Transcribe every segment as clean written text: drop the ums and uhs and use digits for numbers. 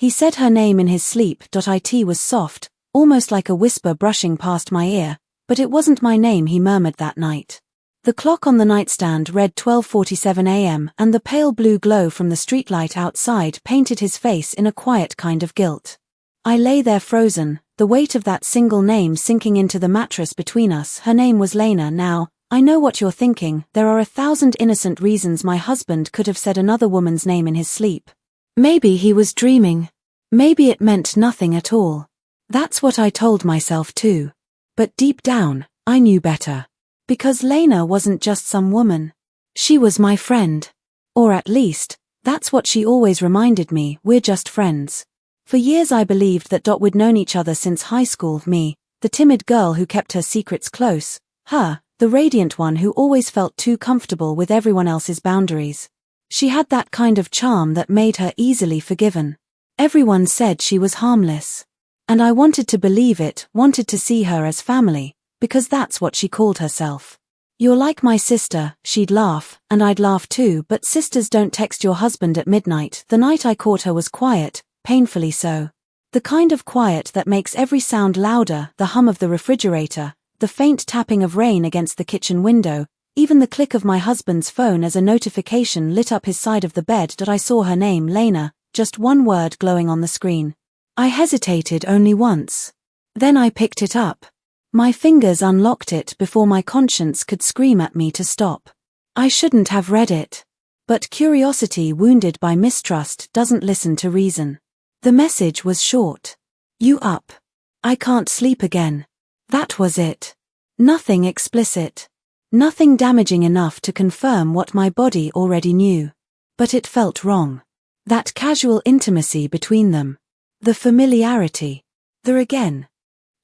He said her name in his sleep. It was soft, almost like a whisper brushing past my ear, but it wasn't my name he murmured that night. The clock on the nightstand read 12:47 a.m. and the pale blue glow from the streetlight outside painted his face in a quiet kind of guilt. I lay there frozen, the weight of that single name sinking into the mattress between us. Her name was Lena. Now, I know what you're thinking, there are 1,000 innocent reasons my husband could have said another woman's name in his sleep. Maybe he was dreaming. Maybe it meant nothing at all. That's what I told myself too. But deep down, I knew better. Because Lena wasn't just some woman. She was my friend. Or at least, that's what she always reminded me, we're just friends. For years I believed that we'd known each other since high school, me, the timid girl who kept her secrets close, her, the radiant one who always felt too comfortable with everyone else's boundaries. She had that kind of charm that made her easily forgiven. Everyone said she was harmless. And I wanted to believe it, wanted to see her as family, because that's what she called herself. You're like my sister, she'd laugh, and I'd laugh too, but sisters don't text your husband at midnight. The night I caught her was quiet, painfully so. The kind of quiet that makes every sound louder, the hum of the refrigerator, the faint tapping of rain against the kitchen window, even the click of my husband's phone as a notification lit up his side of the bed. I saw her name, Lena, just one word glowing on the screen. I hesitated only once. Then I picked it up. My fingers unlocked it before my conscience could scream at me to stop. I shouldn't have read it. But curiosity wounded by mistrust doesn't listen to reason. The message was short. You up? I can't sleep again. That was it. Nothing explicit. Nothing damaging enough to confirm what my body already knew. But it felt wrong. That casual intimacy between them. The familiarity. There again.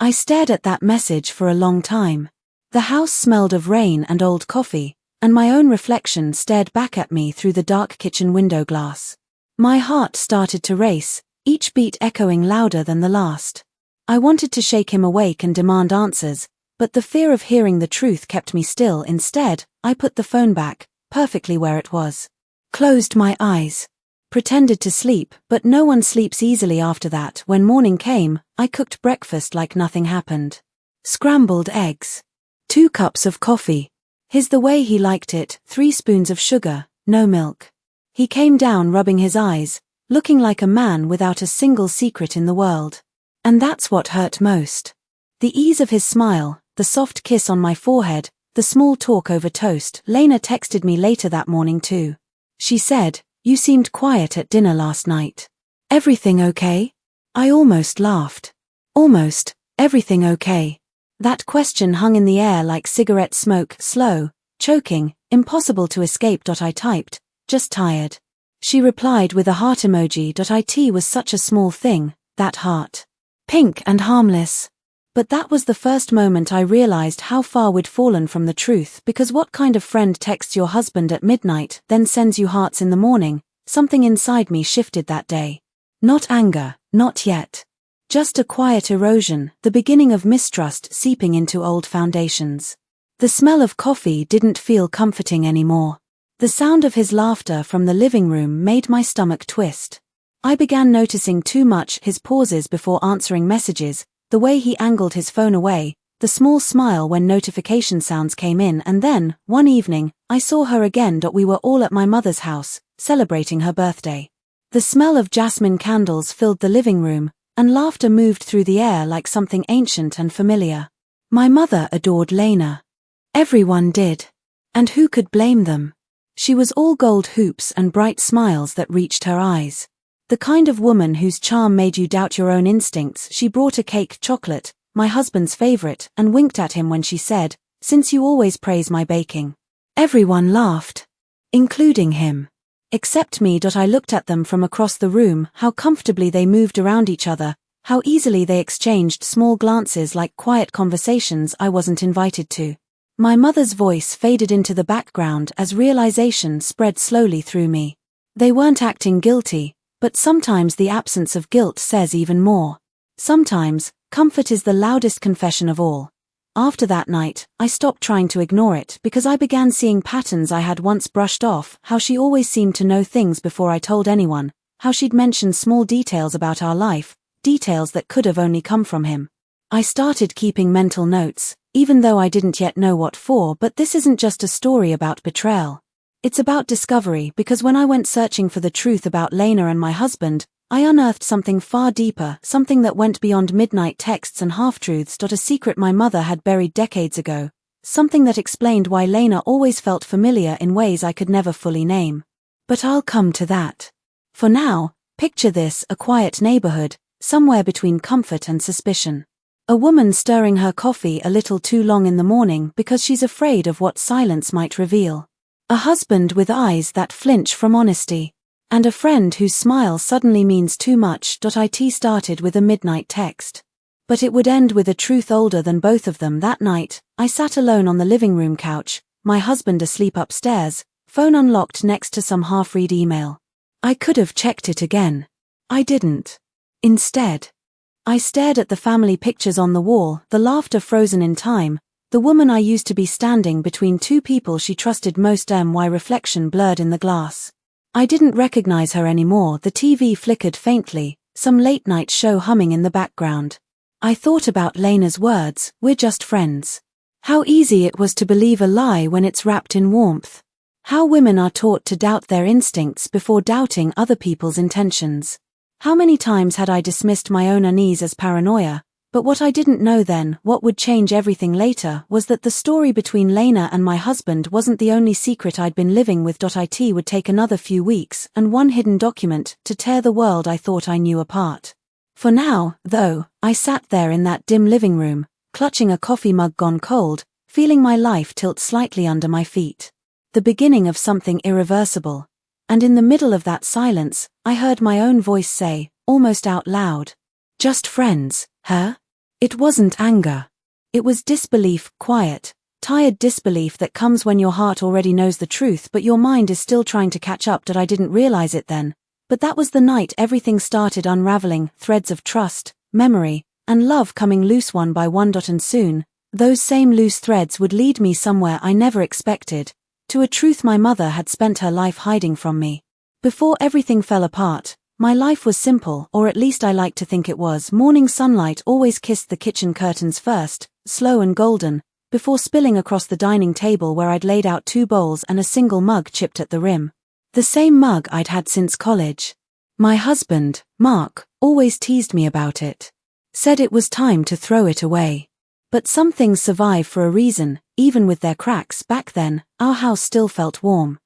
I stared at that message for a long time. The house smelled of rain and old coffee, and my own reflection stared back at me through the dark kitchen window glass. My heart started to race, each beat echoing louder than the last. I wanted to shake him awake and demand answers, but the fear of hearing the truth kept me still. Instead, I put the phone back, perfectly where it was. Closed my eyes. Pretended to sleep, but no one sleeps easily after that. When morning came, I cooked breakfast like nothing happened. Scrambled eggs. 2 cups of coffee. His the way he liked it, 3 spoons of sugar, no milk. He came down rubbing his eyes, looking like a man without a single secret in the world. And that's what hurt most. The ease of his smile, the soft kiss on my forehead, the small talk over toast. Lena texted me later that morning too. She said, "You seemed quiet at dinner last night. Everything okay?" I almost laughed. Almost, everything okay? That question hung in the air like cigarette smoke, slow, choking, impossible to escape. I typed, "Just tired." She replied with a heart emoji. It was such a small thing, that heart. Pink and harmless. But that was the first moment I realized how far we'd fallen from the truth, because what kind of friend texts your husband at midnight, then sends you hearts in the morning? Something inside me shifted that day. Not anger, not yet. Just a quiet erosion, the beginning of mistrust seeping into old foundations. The smell of coffee didn't feel comforting anymore. The sound of his laughter from the living room made my stomach twist. I began noticing too much, his pauses before answering messages, the way he angled his phone away, the small smile when notification sounds came in, and then, one evening, I saw her again. We were all at my mother's house, celebrating her birthday. The smell of jasmine candles filled the living room, and laughter moved through the air like something ancient and familiar. My mother adored Lena. Everyone did. And who could blame them? She was all gold hoops and bright smiles that reached her eyes. The kind of woman whose charm made you doubt your own instincts. She brought a cake, chocolate, my husband's favorite, and winked at him when she said, "Since you always praise my baking." Everyone laughed. Including him. Except me. I looked at them from across the room, how comfortably they moved around each other, how easily they exchanged small glances like quiet conversations I wasn't invited to. My mother's voice faded into the background as realization spread slowly through me. They weren't acting guilty, but sometimes the absence of guilt says even more. Sometimes, comfort is the loudest confession of all. After that night, I stopped trying to ignore it because I began seeing patterns I had once brushed off, how she always seemed to know things before I told anyone, how she'd mentioned small details about our life, details that could have only come from him. I started keeping mental notes, even though I didn't yet know what for. But this isn't just a story about betrayal. It's about discovery, because when I went searching for the truth about Lena and my husband, I unearthed something far deeper, something that went beyond midnight texts and half-truths. A secret my mother had buried decades ago, something that explained why Lena always felt familiar in ways I could never fully name. But I'll come to that. For now, picture this: a quiet neighborhood, somewhere between comfort and suspicion. A woman stirring her coffee a little too long in the morning because she's afraid of what silence might reveal. A husband with eyes that flinch from honesty. And a friend whose smile suddenly means too much. It started with a midnight text. But it would end with a truth older than both of them. That night, I sat alone on the living room couch, my husband asleep upstairs, phone unlocked next to some half-read email. I could have checked it again. I didn't. Instead, I stared at the family pictures on the wall, the laughter frozen in time, the woman I used to be standing between two people she trusted most. My reflection blurred in the glass. I didn't recognize her anymore. The TV flickered faintly, some late-night show humming in the background. I thought about Lena's words, "We're just friends." How easy it was to believe a lie when it's wrapped in warmth. How women are taught to doubt their instincts before doubting other people's intentions. How many times had I dismissed my own unease as paranoia? But what I didn't know then, what would change everything later, was that the story between Lena and my husband wasn't the only secret I'd been living with. It would take another few weeks and one hidden document to tear the world I thought I knew apart. For now, though, I sat there in that dim living room, clutching a coffee mug gone cold, feeling my life tilt slightly under my feet. The beginning of something irreversible. And in the middle of that silence, I heard my own voice say, almost out loud, "Just friends, huh?" It wasn't anger. It was disbelief, quiet, tired disbelief that comes when your heart already knows the truth but your mind is still trying to catch up. I didn't realize it then, but that was the night everything started unraveling, threads of trust, memory, and love coming loose one by one. And soon, those same loose threads would lead me somewhere I never expected, to a truth my mother had spent her life hiding from me. Before everything fell apart, my life was simple, or at least I like to think it was. Morning sunlight always kissed the kitchen curtains first, slow and golden, before spilling across the dining table where I'd laid out 2 bowls and a single mug chipped at the rim. The same mug I'd had since college. My husband, Mark, always teased me about it. Said it was time to throw it away. But some things survive for a reason. Even with their cracks. Back then, our house still felt warm.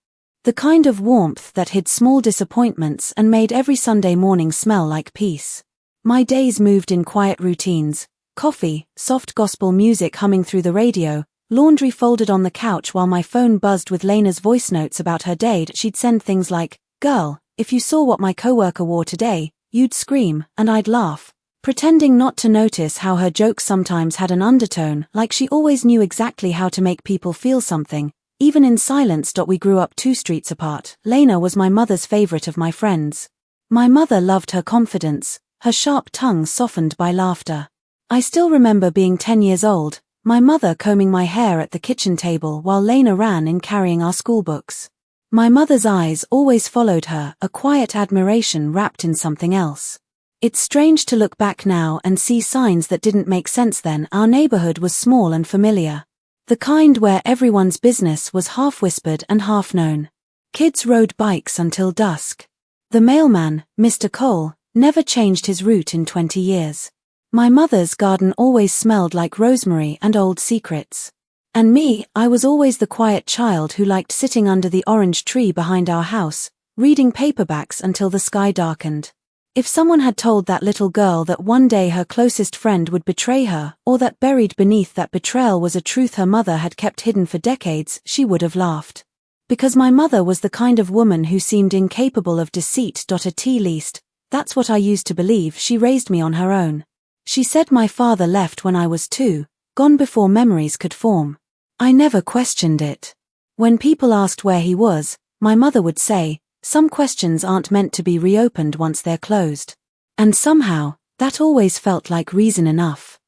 The kind of warmth that hid small disappointments and made every Sunday morning smell like peace. My days moved in quiet routines: coffee, soft gospel music humming through the radio, laundry folded on the couch while my phone buzzed with Lena's voice notes about her day. She'd send things like, "Girl, if you saw what my coworker wore today, you'd scream," and I'd laugh, pretending not to notice how her jokes sometimes had an undertone, like she always knew exactly how to make people feel something, even in silence. We grew up 2 streets apart. Lena was my mother's favorite of my friends. My mother loved her confidence, her sharp tongue softened by laughter. I still remember being 10 years old, my mother combing my hair at the kitchen table while Lena ran in carrying our school books. My mother's eyes always followed her, a quiet admiration wrapped in something else. It's strange to look back now and see signs that didn't make sense then. Our neighborhood was small and familiar. The kind where everyone's business was half whispered and half known. Kids rode bikes until dusk. The mailman, Mr. Cole, never changed his route in 20 years. My mother's garden always smelled like rosemary and old secrets. And me, I was always the quiet child who liked sitting under the orange tree behind our house, reading paperbacks until the sky darkened. If someone had told that little girl that one day her closest friend would betray her, or that buried beneath that betrayal was a truth her mother had kept hidden for decades, she would have laughed. Because my mother was the kind of woman who seemed incapable of deceit. At least, that's what I used to believe. She raised me on her own. She said my father left when I was 2, gone before memories could form. I never questioned it. When people asked where he was, my mother would say, "Some questions aren't meant to be reopened once they're closed." And somehow, that always felt like reason enough.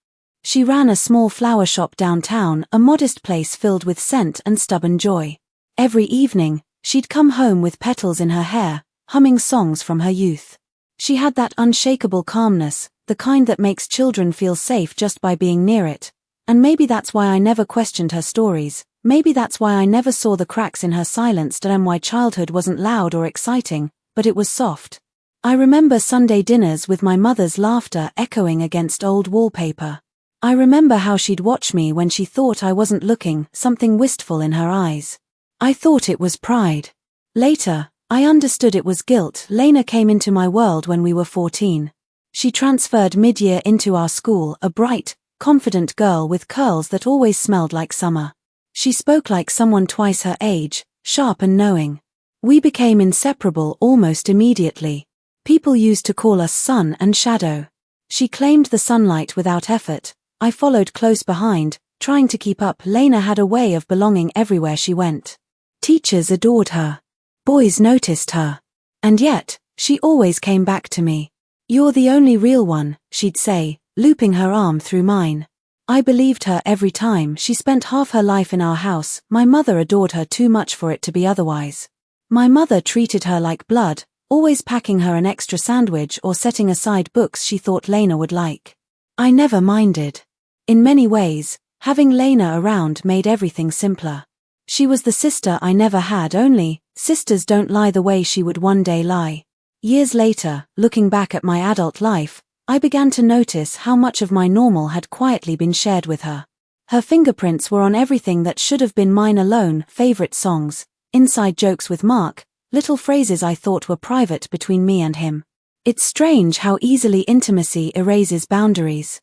She ran a small flower shop downtown, a modest place filled with scent and stubborn joy. Every evening, she'd come home with petals in her hair, humming songs from her youth. She had that unshakable calmness, the kind that makes children feel safe just by being near it. And maybe that's why I never questioned her stories, maybe that's why I never saw the cracks in her silence, and why childhood wasn't loud or exciting, but it was soft. I remember Sunday dinners with my mother's laughter echoing against old wallpaper. I remember how she'd watch me when she thought I wasn't looking, something wistful in her eyes. I thought it was pride. Later, I understood it was guilt. Lena came into my world when we were 14. She transferred mid-year into our school, a bright, confident girl with curls that always smelled like summer. She spoke like someone twice her age, sharp and knowing. We became inseparable almost immediately. People used to call us sun and shadow. She claimed the sunlight without effort. I followed close behind, trying to keep up. Lena had a way of belonging everywhere she went. Teachers adored her. Boys noticed her. And yet, she always came back to me. "You're the only real one," she'd say, looping her arm through mine. I believed her every time. She spent half her life in our house. My mother adored her too much for it to be otherwise. My mother treated her like blood, always packing her an extra sandwich or setting aside books she thought Lena would like. I never minded. In many ways, having Lena around made everything simpler. She was the sister I never had, only, sisters don't lie the way she would one day lie. Years later, looking back at my adult life, I began to notice how much of my normal had quietly been shared with her. Her fingerprints were on everything that should have been mine alone: favorite songs, inside jokes with Mark, little phrases I thought were private between me and him. It's strange how easily intimacy erases boundaries.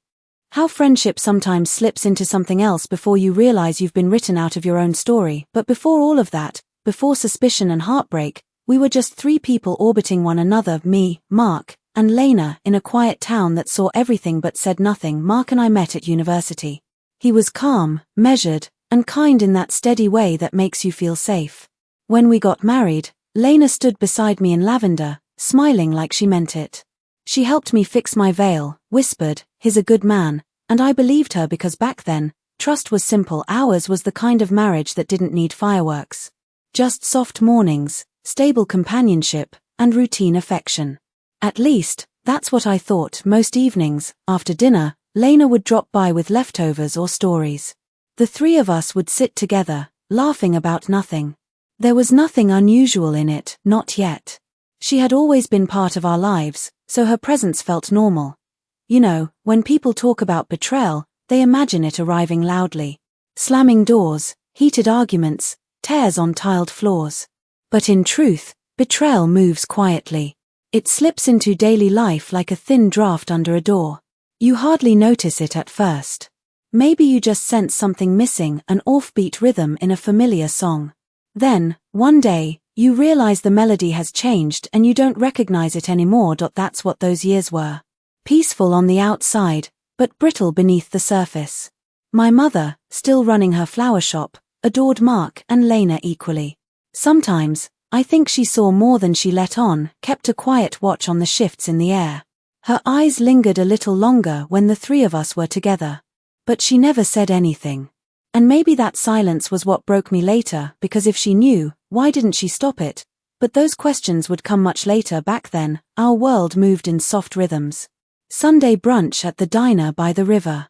How friendship sometimes slips into something else before you realize you've been written out of your own story. But before all of that, before suspicion and heartbreak, we were just three people orbiting one another: me, Mark, and Lena, in a quiet town that saw everything but said nothing. Mark and I met at university. He was calm, measured, and kind in that steady way that makes you feel safe. When we got married, Lena stood beside me in lavender, smiling like she meant it. She helped me fix my veil, whispered, "He's a good man," and I believed her because back then, trust was simple. Ours was the kind of marriage that didn't need fireworks. Just soft mornings, stable companionship, and routine affection. At least, that's what I thought. Most evenings, after dinner, Lena would drop by with leftovers or stories. The three of us would sit together, laughing about nothing. There was nothing unusual in it, not yet. She had always been part of our lives, so her presence felt normal. You know, when people talk about betrayal, they imagine it arriving loudly. Slamming doors, heated arguments, tears on tiled floors. But in truth, betrayal moves quietly. It slips into daily life like a thin draft under a door. You hardly notice it at first. Maybe you just sense something missing, an offbeat rhythm in a familiar song. Then, one day, you realize the melody has changed and you don't recognize it anymore. That's what those years were. Peaceful on the outside, but brittle beneath the surface. My mother, still running her flower shop, adored Mark and Lena equally. Sometimes, I think she saw more than she let on, kept a quiet watch on the shifts in the air. Her eyes lingered a little longer when the three of us were together. But she never said anything. And maybe that silence was what broke me later, because if she knew, why didn't she stop it? But those questions would come much later. Back then, our world moved in soft rhythms. Sunday brunch at the diner by the river.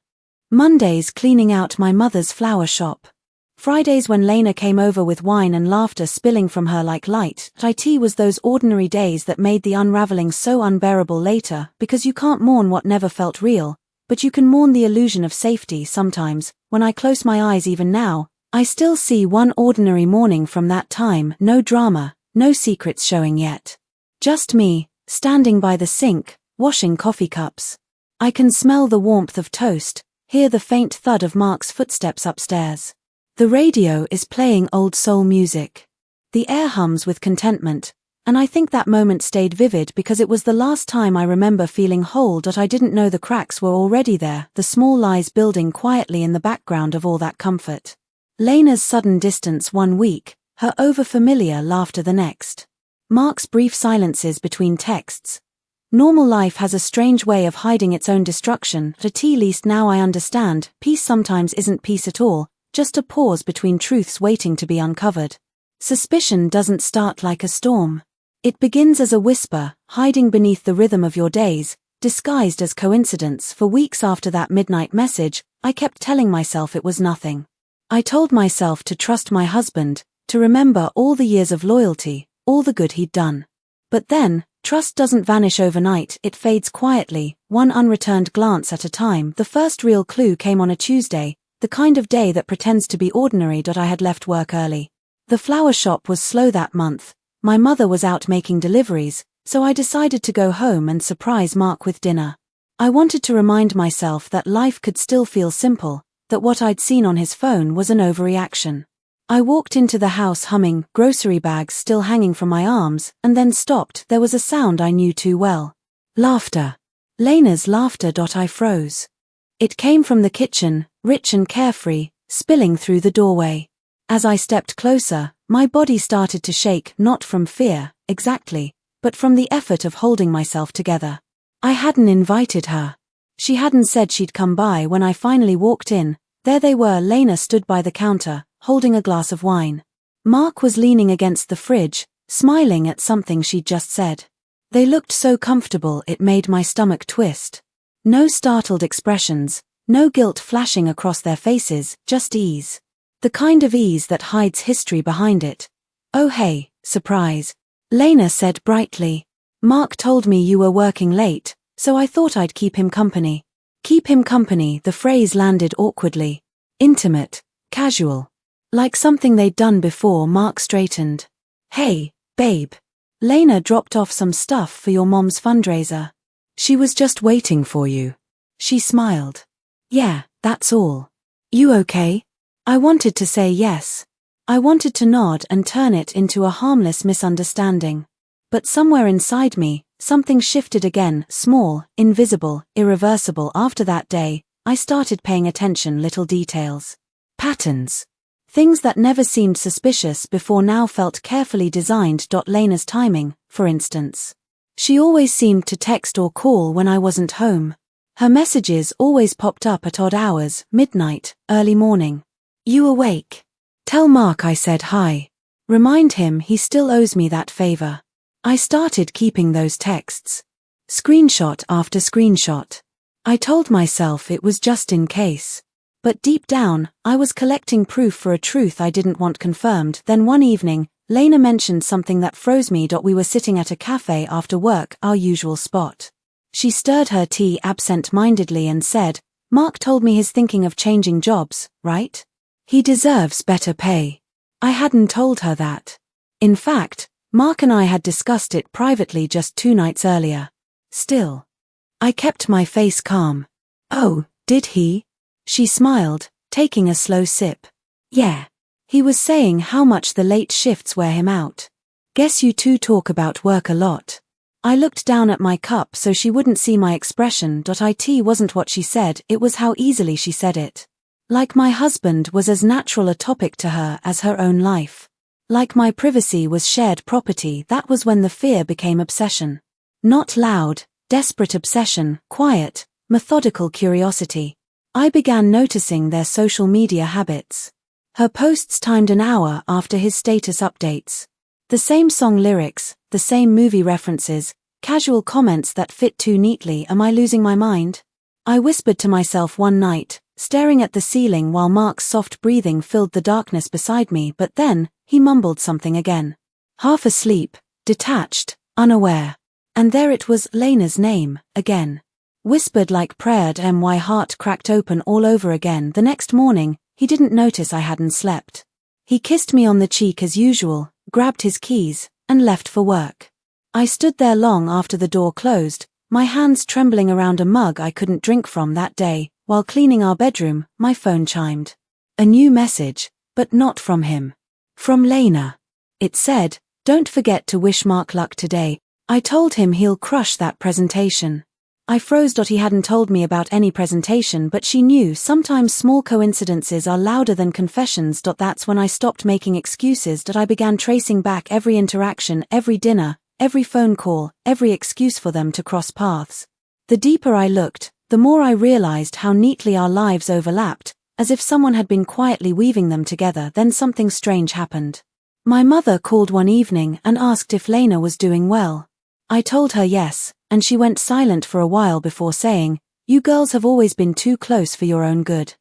Mondays cleaning out my mother's flower shop. Fridays when Lena came over with wine and laughter spilling from her like light. It was those ordinary days that made the unraveling so unbearable later, because you can't mourn what never felt real, but you can mourn the illusion of safety. Sometimes, when I close my eyes even now, I still see one ordinary morning from that time. No drama, no secrets showing yet. Just me, standing by the sink, washing coffee cups. I can smell the warmth of toast, hear the faint thud of Mark's footsteps upstairs. The radio is playing old soul music. The air hums with contentment, and I think that moment stayed vivid because it was the last time I remember feeling whole. I didn't know the cracks were already there, the small lies building quietly in the background of all that comfort. Lena's sudden distance one week, her overfamiliar laughter the next. Mark's brief silences between texts. Normal life has a strange way of hiding its own destruction. At least now I understand, peace sometimes isn't peace at all, just a pause between truths waiting to be uncovered. Suspicion doesn't start like a storm. It begins as a whisper, hiding beneath the rhythm of your days, disguised as coincidence. For weeks after that midnight message, I kept telling myself it was nothing. I told myself to trust my husband, to remember all the years of loyalty, all the good he'd done. But then, trust doesn't vanish overnight, it fades quietly, one unreturned glance at a time. The first real clue came on a Tuesday, the kind of day that pretends to be ordinary. I had left work early. The flower shop was slow that month, my mother was out making deliveries, so I decided to go home and surprise Mark with dinner. I wanted to remind myself that life could still feel simple, that what I'd seen on his phone was an overreaction. I walked into the house humming, grocery bags still hanging from my arms, and then stopped. There was a sound I knew too well. Laughter. Lena's laughter. I froze. It came from the kitchen, rich and carefree, spilling through the doorway. As I stepped closer, my body started to shake, not from fear, exactly, but from the effort of holding myself together. I hadn't invited her. She hadn't said she'd come by. When I finally walked in, there they were. Lena stood by the counter, holding a glass of wine. Mark was leaning against the fridge, smiling at something she'd just said. They looked so comfortable it made my stomach twist. No startled expressions, no guilt flashing across their faces, just ease. The kind of ease that hides history behind it. "Oh hey, surprise," Lena said brightly. "Mark told me you were working late, so I thought I'd keep him company." Keep him company, the phrase landed awkwardly. Intimate, casual. Like something they'd done before. Mark straightened. "Hey, babe. Lena dropped off some stuff for your mom's fundraiser. She was just waiting for you." She smiled. "Yeah, that's all. You okay?" I wanted to say yes. I wanted to nod and turn it into a harmless misunderstanding. But somewhere inside me, something shifted again, small, invisible, irreversible. After that day, I started paying attention. Little details. Patterns. Things that never seemed suspicious before now felt carefully designed. Lena's timing, for instance. She always seemed to text or call when I wasn't home. Her messages always popped up at odd hours, midnight, early morning. "You awake? Tell Mark I said hi. Remind him he still owes me that favor." I started keeping those texts. Screenshot after screenshot. I told myself it was just in case. But deep down, I was collecting proof for a truth I didn't want confirmed. Then one evening, Lena mentioned something that froze me. We were sitting at a cafe after work, our usual spot. She stirred her tea absent-mindedly and said, "Mark told me he's thinking of changing jobs, right? He deserves better pay." I hadn't told her that. In fact, Mark and I had discussed it privately just 2 nights earlier. Still, I kept my face calm. "Oh, did he?" She smiled, taking a slow sip. "Yeah. He was saying how much the late shifts wear him out. Guess you two talk about work a lot." I looked down at my cup so she wouldn't see my expression. It wasn't what she said, it was how easily she said it. Like my husband was as natural a topic to her as her own life. Like my privacy was shared property. That was when the fear became obsession. Not loud, desperate obsession, quiet, methodical curiosity. I began noticing their social media habits. Her posts timed an hour after his status updates. The same song lyrics, the same movie references, casual comments that fit too neatly. Am I losing my mind? I whispered to myself one night, staring at the ceiling while Mark's soft breathing filled the darkness beside me. But then, he mumbled something again. Half asleep, detached, unaware. And there it was, Lena's name, again. Whispered like prayer. My heart cracked open all over again. The next morning, he didn't notice I hadn't slept. He kissed me on the cheek as usual, grabbed his keys, and left for work. I stood there long after the door closed, my hands trembling around a mug I couldn't drink from that day. While cleaning our bedroom, my phone chimed. A new message, but not from him. From Lena. It said, "Don't forget to wish Mark luck today. I told him he'll crush that presentation." I froze. He hadn't told me about any presentation, but she knew. Sometimes small coincidences are louder than confessions. That's when I stopped making excuses. I began tracing back every interaction, every dinner, every phone call, every excuse for them to cross paths. The deeper I looked, the more I realized how neatly our lives overlapped, as if someone had been quietly weaving them together. Then something strange happened. My mother called one evening and asked if Lena was doing well. I told her yes, and she went silent for a while before saying, "You girls have always been too close for your own good."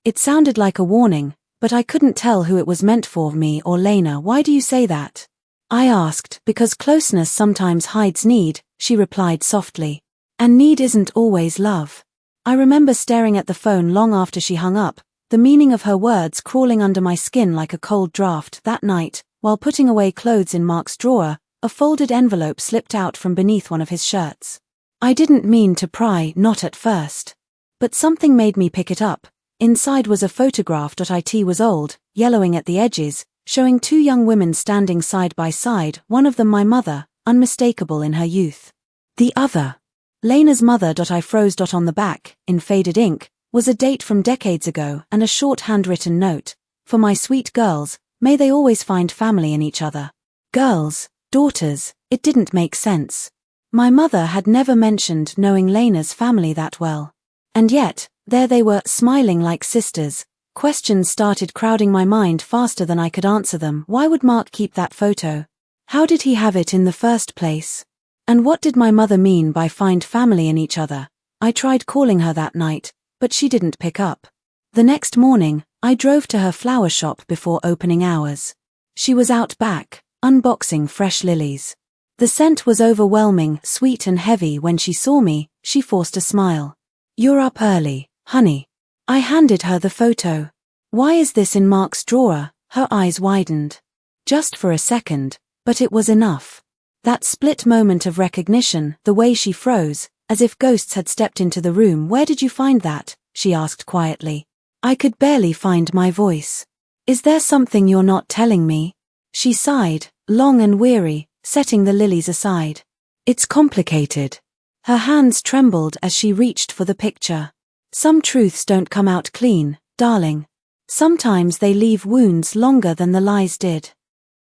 It sounded like a warning, but I couldn't tell who it was meant for, me or Lena. "Why do you say that?" I asked. "Because closeness sometimes hides need," she replied softly. "And need isn't always love." I remember staring at the phone long after she hung up, the meaning of her words crawling under my skin like a cold draft. That night, while putting away clothes in Mark's drawer, a folded envelope slipped out from beneath one of his shirts. I didn't mean to pry, not at first. But something made me pick it up. Inside was a photograph. It was old, yellowing at the edges, showing two young women standing side by side, one of them my mother, unmistakable in her youth. The other, Lena's mother. I froze. On the back, in faded ink, was a date from decades ago and a short handwritten note. "For my sweet girls, may they always find family in each other." Girls, daughters, it didn't make sense. My mother had never mentioned knowing Lena's family that well. And yet, there they were, smiling like sisters. Questions started crowding my mind faster than I could answer them. Why would Mark keep that photo? How did he have it in the first place? And what did my mother mean by find family in each other? I tried calling her that night, but she didn't pick up. The next morning, I drove to her flower shop before opening hours. She was out back, unboxing fresh lilies. The scent was overwhelming, sweet and heavy. When she saw me, she forced a smile. "You're up early, honey." I handed her the photo. "Why is this in Mark's drawer?" Her eyes widened. Just for a second, but it was enough. That split moment of recognition, the way she froze, as if ghosts had stepped into the room. "Where did you find that?" she asked quietly. I could barely find my voice. "Is there something you're not telling me?" She sighed, long and weary, setting the lilies aside. "It's complicated." Her hands trembled as she reached for the picture. "Some truths don't come out clean, darling. Sometimes they leave wounds longer than the lies did."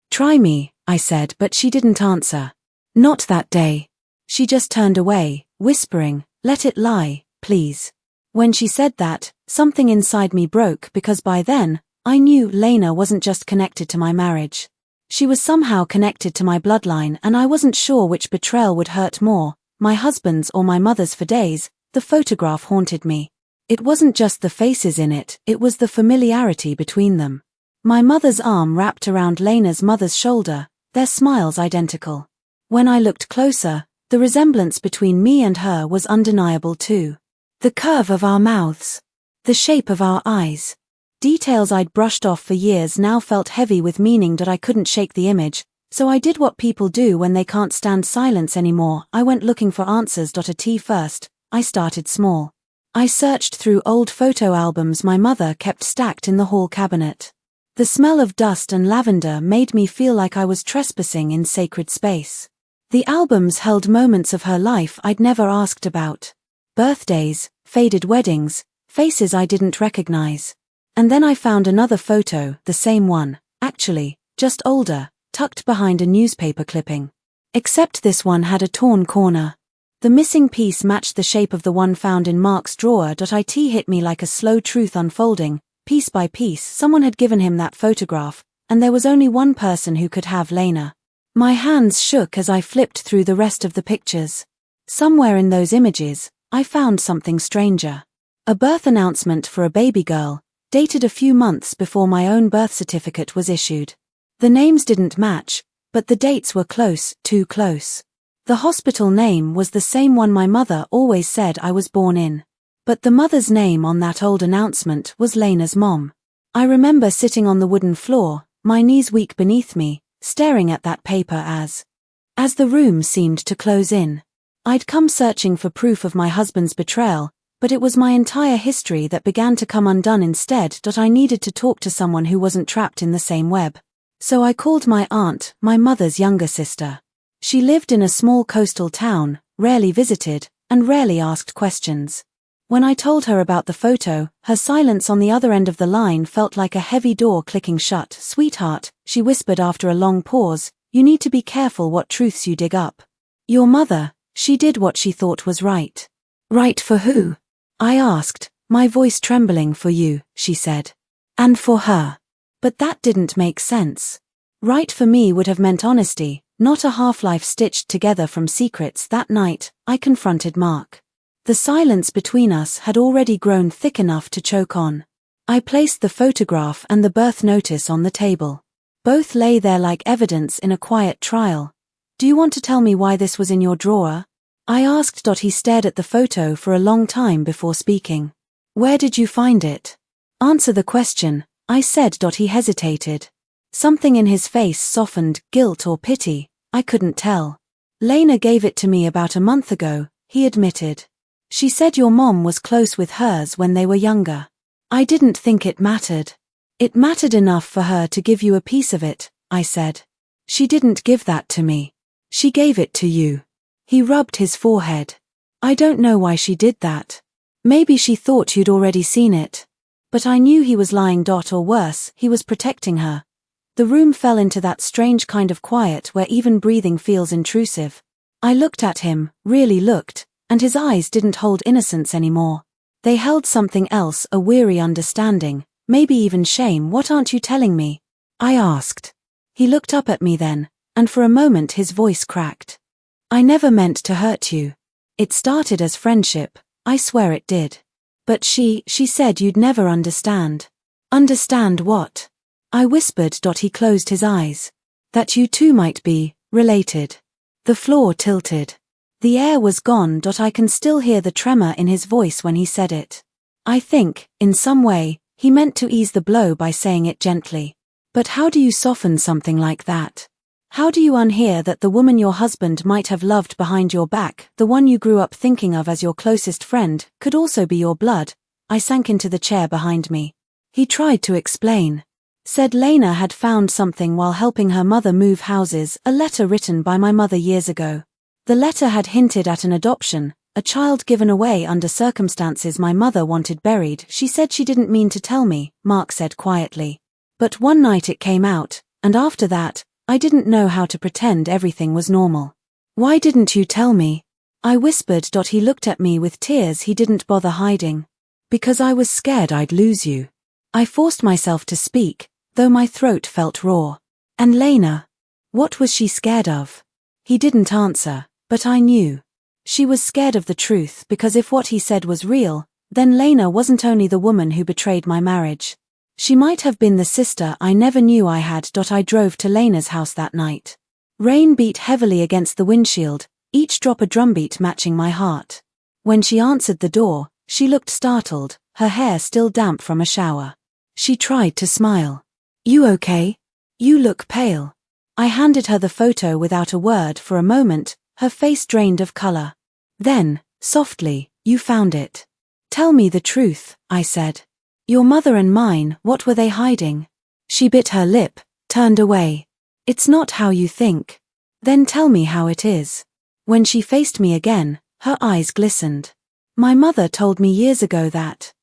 "Try me," I said, but she didn't answer. Not that day. She just turned away, whispering, "Let it lie, please." When she said that, something inside me broke, because by then, I knew Lena wasn't just connected to my marriage. She was somehow connected to my bloodline, and I wasn't sure which betrayal would hurt more, my husband's or my mother's. For days, the photograph haunted me. It wasn't just the faces in it, it was the familiarity between them. My mother's arm wrapped around Lena's mother's shoulder, their smiles identical. When I looked closer, the resemblance between me and her was undeniable too. The curve of our mouths, the shape of our eyes. Details I'd brushed off for years now felt heavy with meaning. I couldn't shake the image, so I did what people do when they can't stand silence anymore. I went looking for answers. At first, I started small. I searched through old photo albums my mother kept stacked in the hall cabinet. The smell of dust and lavender made me feel like I was trespassing in sacred space. The albums held moments of her life I'd never asked about. Birthdays, faded weddings, faces I didn't recognize. And then I found another photo, the same one, actually, just older, tucked behind a newspaper clipping. Except this one had a torn corner. The missing piece matched the shape of the one found in Mark's drawer. It hit me like a slow truth unfolding. Piece by piece, someone had given him that photograph, and there was only one person who could have Lena. My hands shook as I flipped through the rest of the pictures. Somewhere in those images, I found something stranger. A birth announcement for a baby girl, dated a few months before my own birth certificate was issued. The names didn't match, but the dates were close, too close. The hospital name was the same one my mother always said I was born in. But the mother's name on that old announcement was Lena's mom. I remember sitting on the wooden floor, my knees weak beneath me, staring at that paper as the room seemed to close in. I'd come searching for proof of my husband's betrayal, but it was my entire history that began to come undone instead. I needed to talk to someone who wasn't trapped in the same web. So I called my aunt, my mother's younger sister. She lived in a small coastal town, rarely visited, and rarely asked questions. When I told her about the photo, her silence on the other end of the line felt like a heavy door clicking shut. "Sweetheart," she whispered after a long pause, "you need to be careful what truths you dig up. Your mother, she did what she thought was right." "Right for who?" I asked, my voice trembling. "For you," she said. "And for her." But that didn't make sense. Right for me would have meant honesty, not a half-life stitched together from secrets. That night, I confronted Mark. The silence between us had already grown thick enough to choke on. I placed the photograph and the birth notice on the table. Both lay there like evidence in a quiet trial. Do you want to tell me why this was in your drawer? I asked. He stared at the photo for a long time before speaking. Where did you find it? Answer the question, I said. He hesitated. Something in his face softened, guilt or pity, I couldn't tell. Lena gave it to me about a month ago, he admitted. She said your mom was close with hers when they were younger. I didn't think it mattered. It mattered enough for her to give you a piece of it, I said. She didn't give that to me. She gave it to you. He rubbed his forehead. I don't know why she did that. Maybe she thought you'd already seen it. But I knew he was lying. Or worse, he was protecting her. The room fell into that strange kind of quiet where even breathing feels intrusive. I looked at him, really looked, and his eyes didn't hold innocence anymore. They held something else, a weary understanding, maybe even shame. What aren't you telling me? I asked. He looked up at me then, and for a moment his voice cracked. I never meant to hurt you. It started as friendship, I swear it did. But she said you'd never understand. Understand what? I whispered. He closed his eyes. That you two might be related. The floor tilted. The air was gone. I can still hear the tremor in his voice when he said it. I think, in some way, he meant to ease the blow by saying it gently. But how do you soften something like that? How do you unhear that the woman your husband might have loved behind your back, the one you grew up thinking of as your closest friend, could also be your blood? I sank into the chair behind me. He tried to explain. Said Lena had found something while helping her mother move houses, a letter written by my mother years ago. The letter had hinted at an adoption, a child given away under circumstances my mother wanted buried. She said she didn't mean to tell me, Mark said quietly. But one night it came out, and after that, I didn't know how to pretend everything was normal. Why didn't you tell me? I whispered. He looked at me with tears he didn't bother hiding. Because I was scared I'd lose you. I forced myself to speak, though my throat felt raw. And Lena? What was she scared of? He didn't answer, but I knew. She was scared of the truth because if what he said was real, then Lena wasn't only the woman who betrayed my marriage. She might have been the sister I never knew I had. I drove to Lena's house that night. Rain beat heavily against the windshield, each drop a drumbeat matching my heart. When she answered the door, she looked startled, her hair still damp from a shower. She tried to smile. You okay? You look pale. I handed her the photo without a word. For a moment, her face drained of color. Then, softly, you found it. Tell me the truth, I said. Your mother and mine, what were they hiding? She bit her lip, turned away. It's not how you think. Then tell me how it is. When she faced me again, her eyes glistened. My mother told me years ago that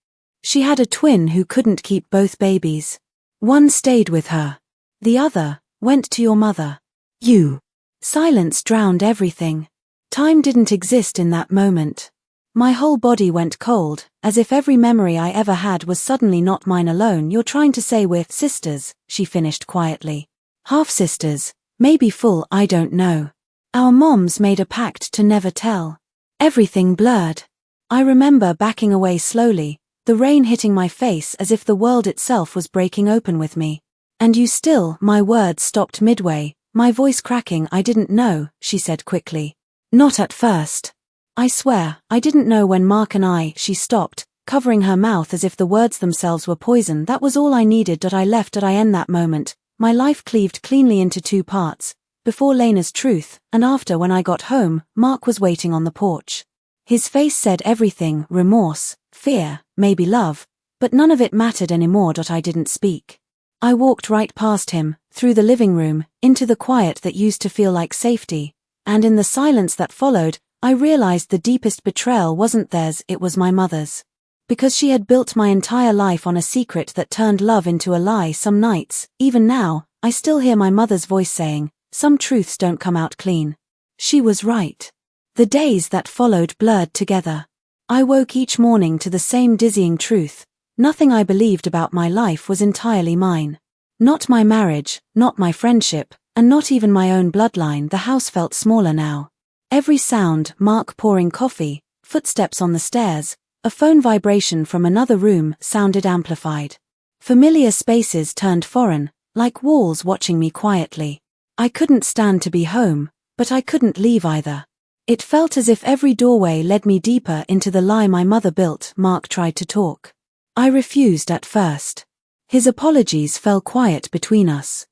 she had a twin who couldn't keep both babies. One stayed with her. The other went to your mother. You. Silence drowned everything. Time didn't exist in that moment. My whole body went cold, as if every memory I ever had was suddenly not mine alone. You're trying to say we're sisters, she finished quietly. Half-sisters, maybe full, I don't know. Our moms made a pact to never tell. Everything blurred. I remember backing away slowly, the rain hitting my face as if the world itself was breaking open with me. And you still, my words stopped midway, my voice cracking. I didn't know, she said quickly. Not at first. I swear, I didn't know when Mark and she stopped, covering her mouth as if the words themselves were poison. That was all I needed. I left. I end that moment, my life cleaved cleanly into two parts, before Lena's truth, and after. When I got home, Mark was waiting on the porch. His face said everything, remorse, fear, maybe love, but none of it mattered anymore. I didn't speak. I walked right past him, through the living room, into the quiet that used to feel like safety, and in the silence that followed, I realized the deepest betrayal wasn't theirs, it was my mother's. Because she had built my entire life on a secret that turned love into a lie. Some nights, even now, I still hear my mother's voice saying, some truths don't come out clean. She was right. The days that followed blurred together. I woke each morning to the same dizzying truth. Nothing I believed about my life was entirely mine. Not my marriage, not my friendship, and not even my own bloodline. The house felt smaller now. Every sound, Mark pouring coffee, footsteps on the stairs, a phone vibration from another room, sounded amplified. Familiar spaces turned foreign, like walls watching me quietly. I couldn't stand to be home, but I couldn't leave either. It felt as if every doorway led me deeper into the lie my mother built. Mark tried to talk. I refused at first. His apologies fell quiet between us.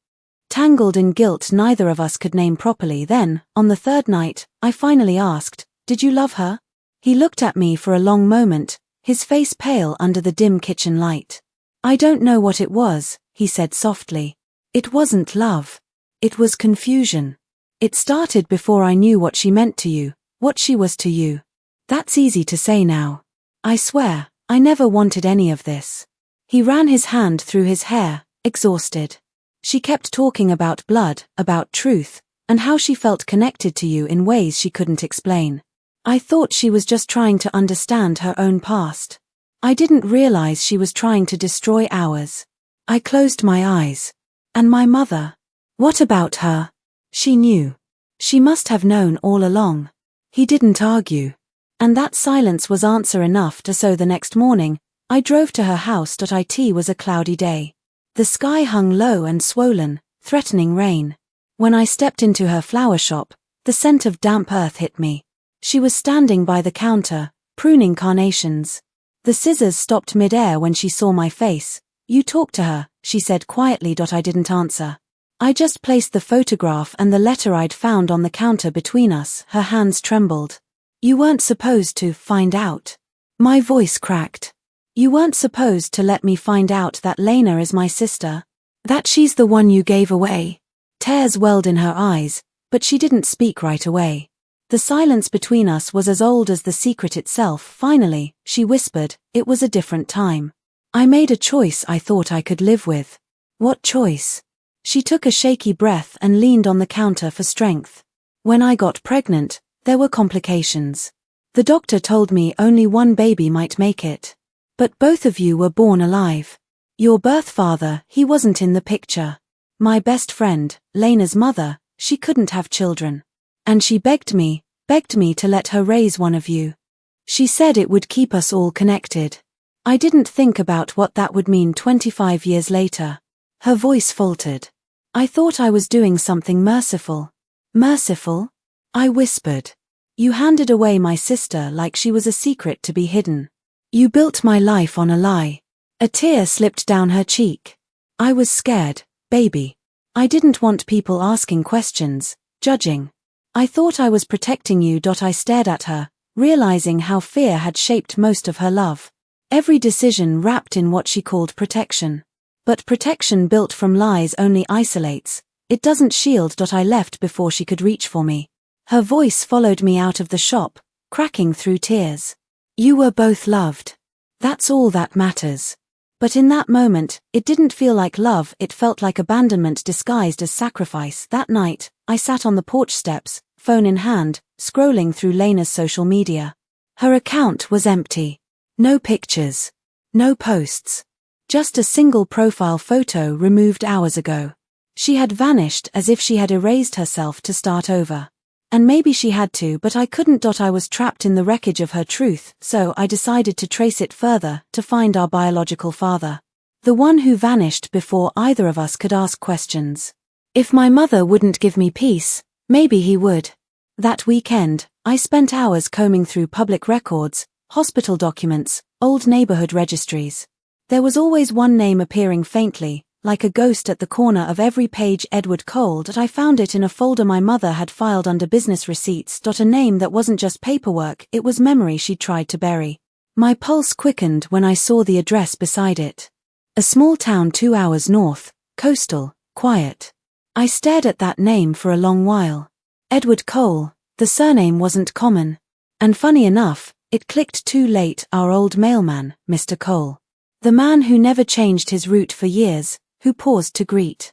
Tangled in guilt neither of us could name properly. Then, on the third night, I finally asked, "Did you love her?" He looked at me for a long moment, his face pale under the dim kitchen light. "I don't know what it was," he said softly. "It wasn't love. It was confusion. It started before I knew what she meant to you, what she was to you. That's easy to say now. I swear, I never wanted any of this." He ran his hand through his hair, exhausted. "She kept talking about blood, about truth, and how she felt connected to you in ways she couldn't explain. I thought she was just trying to understand her own past. I didn't realize she was trying to destroy ours." I closed my eyes. And my mother? What about her? She knew. She must have known all along. He didn't argue. And that silence was answer enough. So the next morning, I drove to her house. It was a cloudy day. The sky hung low and swollen, threatening rain. When I stepped into her flower shop, the scent of damp earth hit me. She was standing by the counter, pruning carnations. The scissors stopped mid-air when she saw my face. "You talked to her," she said quietly. I didn't answer. I just placed the photograph and the letter I'd found on the counter between us. Her hands trembled. "You weren't supposed to find out." My voice cracked. "You weren't supposed to let me find out that Lena is my sister? That she's the one you gave away?" Tears welled in her eyes, but she didn't speak right away. The silence between us was as old as the secret itself. Finally, she whispered, "It was a different time. I made a choice I thought I could live with." "What choice?" She took a shaky breath and leaned on the counter for strength. "When I got pregnant, there were complications. The doctor told me only one baby might make it. But both of you were born alive. Your birth father, he wasn't in the picture. My best friend, Lena's mother, she couldn't have children. And she begged me to let her raise one of you. She said it would keep us all connected." I didn't think about what that would mean 25 years later. Her voice faltered. "I thought I was doing something merciful." "Merciful?" I whispered. "You handed away my sister like she was a secret to be hidden. You built my life on a lie." A tear slipped down her cheek. "I was scared, baby. I didn't want people asking questions, judging. I thought I was protecting you." I stared at her, realizing how fear had shaped most of her love. Every decision wrapped in what she called protection. But protection built from lies only isolates. It doesn't shield. I left before she could reach for me. Her voice followed me out of the shop, cracking through tears. "You were both loved. That's all that matters." But in that moment, it didn't feel like love. It felt like abandonment disguised as sacrifice. That night, I sat on the porch steps, phone in hand, scrolling through Lena's social media. Her account was empty. No pictures. No posts. Just a single profile photo removed hours ago. She had vanished as if she had erased herself to start over. And maybe she had to, but I couldn't. I was trapped in the wreckage of her truth, so I decided to trace it further, to find our biological father. The one who vanished before either of us could ask questions. If my mother wouldn't give me peace, maybe he would. That weekend, I spent hours combing through public records, hospital documents, old neighborhood registries. There was always one name appearing faintly, like a ghost at the corner of every page. Edward Cole. I found it in a folder my mother had filed under business receipts. A name that wasn't just paperwork, it was memory she'd tried to bury. My pulse quickened when I saw the address beside it. A small town 2 hours north, coastal, quiet. I stared at that name for a long while. Edward Cole, the surname wasn't common. And funny enough, it clicked too late. Our old mailman, Mr. Cole. The man who never changed his route for years, who paused to greet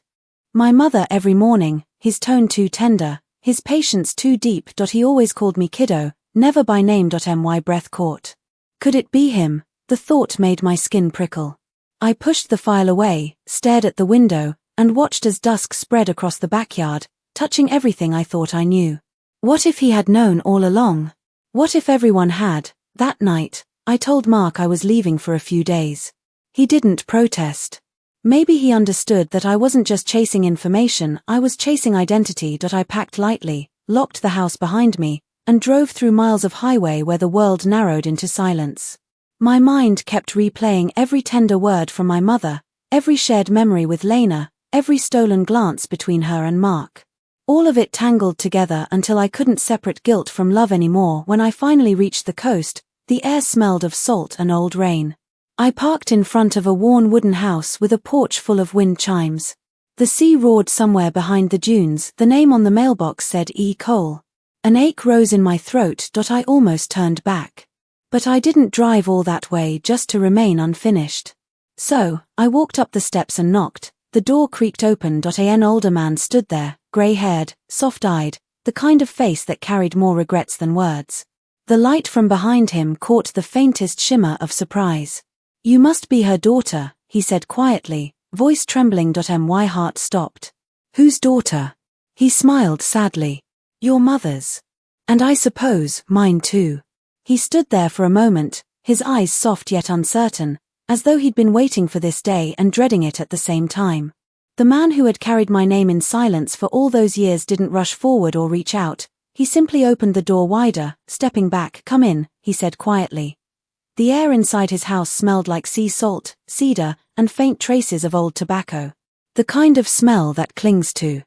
my mother every morning, his tone too tender, his patience too deep. He always called me kiddo, never by name. My breath caught. Could it be him? The thought made my skin prickle. I pushed the file away, stared at the window, and watched as dusk spread across the backyard, touching everything I thought I knew. What if he had known all along? What if everyone had? That night, I told Mark I was leaving for a few days. He didn't protest. Maybe he understood that I wasn't just chasing information, I was chasing identity. I packed lightly, locked the house behind me, and drove through miles of highway where the world narrowed into silence. My mind kept replaying every tender word from my mother, every shared memory with Lena, every stolen glance between her and Mark. All of it tangled together until I couldn't separate guilt from love anymore. When I finally reached the coast, the air smelled of salt and old rain. I parked in front of a worn wooden house with a porch full of wind chimes. The sea roared somewhere behind the dunes. The name on the mailbox said E. Cole. An ache rose in my throat. I almost turned back. But I didn't drive all that way just to remain unfinished. So, I walked up the steps and knocked. The door creaked open. An older man stood there, grey-haired, soft-eyed, the kind of face that carried more regrets than words. The light from behind him caught the faintest shimmer of surprise. "You must be her daughter," he said quietly, voice trembling. My heart stopped. "Whose daughter?" He smiled sadly. "Your mother's. And I suppose, mine too." He stood there for a moment, his eyes soft yet uncertain, as though he'd been waiting for this day and dreading it at the same time. The man who had carried my name in silence for all those years didn't rush forward or reach out. He simply opened the door wider, stepping back. "Come in," he said quietly. The air inside his house smelled like sea salt, cedar, and faint traces of old tobacco. The kind of smell that clings to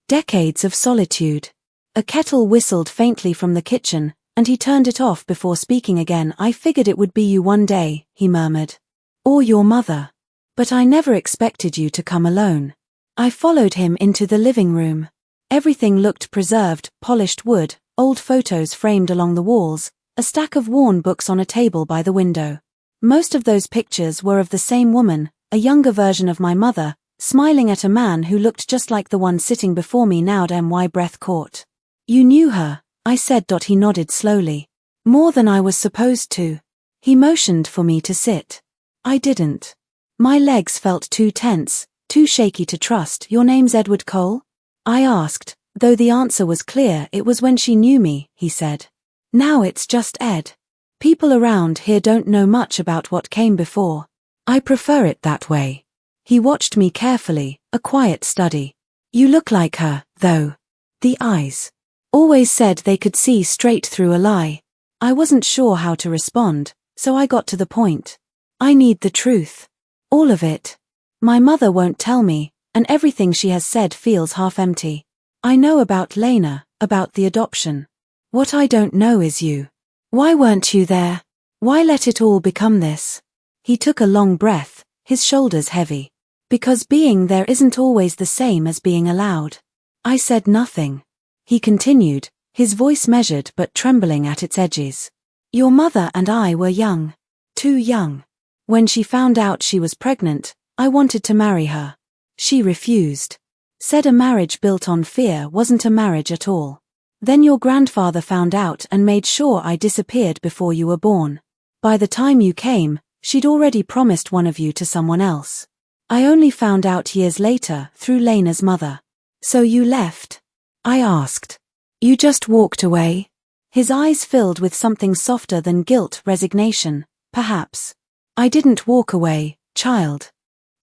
decades of solitude. A kettle whistled faintly from the kitchen, and he turned it off before speaking again. "I figured it would be you one day," he murmured. "Or your mother. But I never expected you to come alone." I followed him into the living room. Everything looked preserved: polished wood, old photos framed along the walls, a stack of worn books on a table by the window. Most of those pictures were of the same woman, a younger version of my mother, smiling at a man who looked just like the one sitting before me now. My breath caught. "You knew her," I said. He nodded slowly. "More than I was supposed to." He motioned for me to sit. I didn't. My legs felt too tense, too shaky to trust. "Your name's Edward Cole?" I asked, though the answer was clear. "It was when she knew me," he said. "Now it's just Ed. People around here don't know much about what came before. I prefer it that way." He watched me carefully, a quiet study. "You look like her, though." The eyes. Always said they could see straight through a lie. I wasn't sure how to respond, so I got to the point. "I need the truth. All of it. My mother won't tell me, and everything she has said feels half empty. I know about Lena, about the adoption. What I don't know is you. Why weren't you there? Why let it all become this?" He took a long breath, his shoulders heavy. "Because being there isn't always the same as being allowed." I said nothing. He continued, his voice measured but trembling at its edges. "Your mother and I were young. Too young. When she found out she was pregnant, I wanted to marry her. She refused. Said a marriage built on fear wasn't a marriage at all. Then your grandfather found out and made sure I disappeared before you were born. By the time you came, she'd already promised one of you to someone else. I only found out years later, through Lena's mother." "So you left?" I asked. "You just walked away?" His eyes filled with something softer than guilt, resignation, perhaps. "I didn't walk away, child.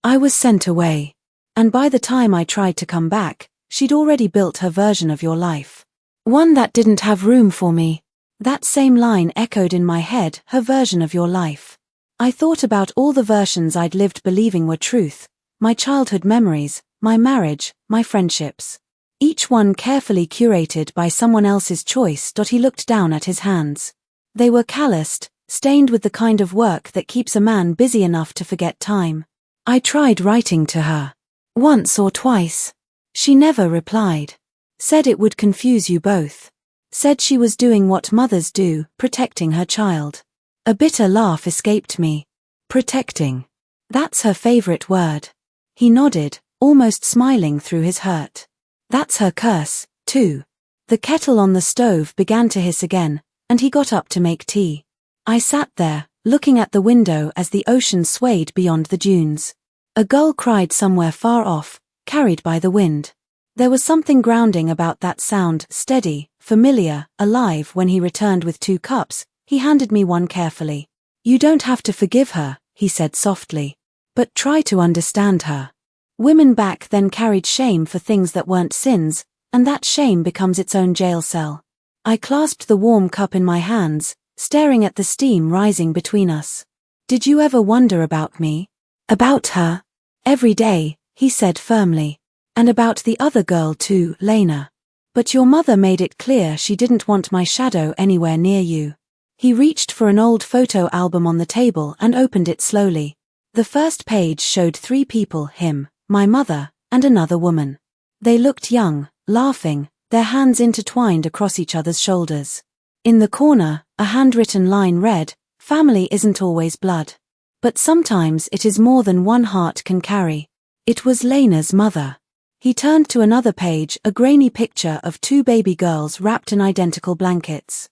I was sent away. And by the time I tried to come back, she'd already built her version of your life. One that didn't have room for me." That same line echoed in my head, her version of your life. I thought about all the versions I'd lived believing were truth, my childhood memories, my marriage, my friendships. Each one carefully curated by someone else's choice. He looked down at his hands. They were calloused, stained with the kind of work that keeps a man busy enough to forget time. I tried writing to her. Once or twice. She never replied. Said it would confuse you both. Said she was doing what mothers do, protecting her child. A bitter laugh escaped me. Protecting. That's her favorite word. He nodded, almost smiling through his hurt. That's her curse, too. The kettle on the stove began to hiss again, and he got up to make tea. I sat there, looking at the window as the ocean swayed beyond the dunes. A gull cried somewhere far off, carried by the wind. There was something grounding about that sound, steady, familiar, alive. When he returned with 2 cups, he handed me one carefully. "You don't have to forgive her," he said softly. "But try to understand her." Women back then carried shame for things that weren't sins, and that shame becomes its own jail cell. I clasped the warm cup in my hands, staring at the steam rising between us. "Did you ever wonder about me? About her?" "Every day," he said firmly. "And about the other girl too, Lena. But your mother made it clear she didn't want my shadow anywhere near you." He reached for an old photo album on the table and opened it slowly. The first page showed 3 people, him, my mother, and another woman. They looked young, laughing, their hands intertwined across each other's shoulders. In the corner, a handwritten line read, "Family isn't always blood. But sometimes it is more than one heart can carry." It was Lena's mother. He turned to another page, a grainy picture of 2 baby girls wrapped in identical blankets.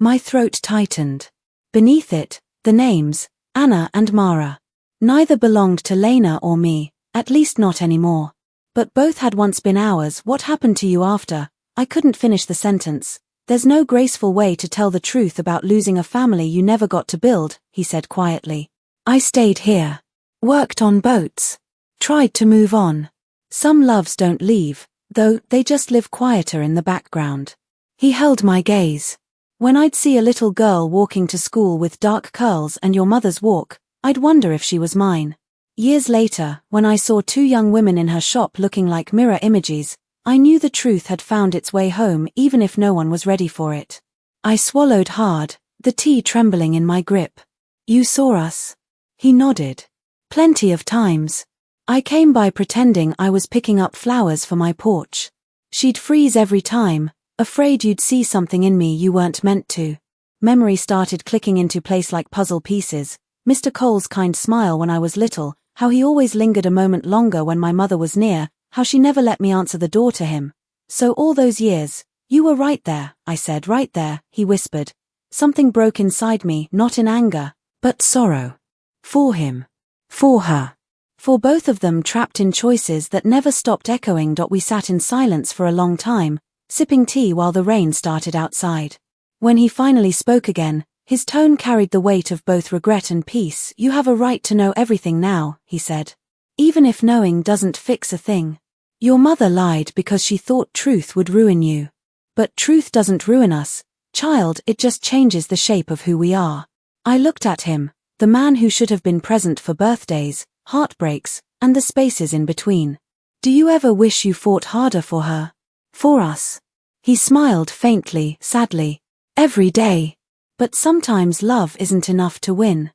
My throat tightened. Beneath it, the names, Anna and Mara. Neither belonged to Lena or me, at least not anymore. But both had once been ours. "What happened to you after?" I couldn't finish the sentence. "There's no graceful way to tell the truth about losing a family you never got to build," he said quietly. "I stayed here. Worked on boats. Tried to move on. Some loves don't leave, though, they just live quieter in the background." He held my gaze. "When I'd see a little girl walking to school with dark curls and your mother's walk, I'd wonder if she was mine. Years later, when I saw 2 young women in her shop looking like mirror images, I knew the truth had found its way home even if no one was ready for it." I swallowed hard, the tea trembling in my grip. "You saw us?" He nodded. "Plenty of times. I came by pretending I was picking up flowers for my porch. She'd freeze every time, afraid you'd see something in me you weren't meant to." Memory started clicking into place like puzzle pieces. Mr. Cole's kind smile when I was little, how he always lingered a moment longer when my mother was near, how she never let me answer the door to him. "So all those years, you were right there," I said. "Right there," he whispered. Something broke inside me, not in anger, but sorrow. For him. For her. For both of them, trapped in choices that never stopped echoing. We sat in silence for a long time, sipping tea while the rain started outside. When he finally spoke again, his tone carried the weight of both regret and peace. "You have a right to know everything now," he said. "Even if knowing doesn't fix a thing. Your mother lied because she thought truth would ruin you. But truth doesn't ruin us, child, it just changes the shape of who we are." I looked at him, the man who should have been present for birthdays, heartbreaks, and the spaces in between. "Do you ever wish you fought harder for her? For us?" He smiled faintly, sadly. "Every day. But sometimes love isn't enough to win.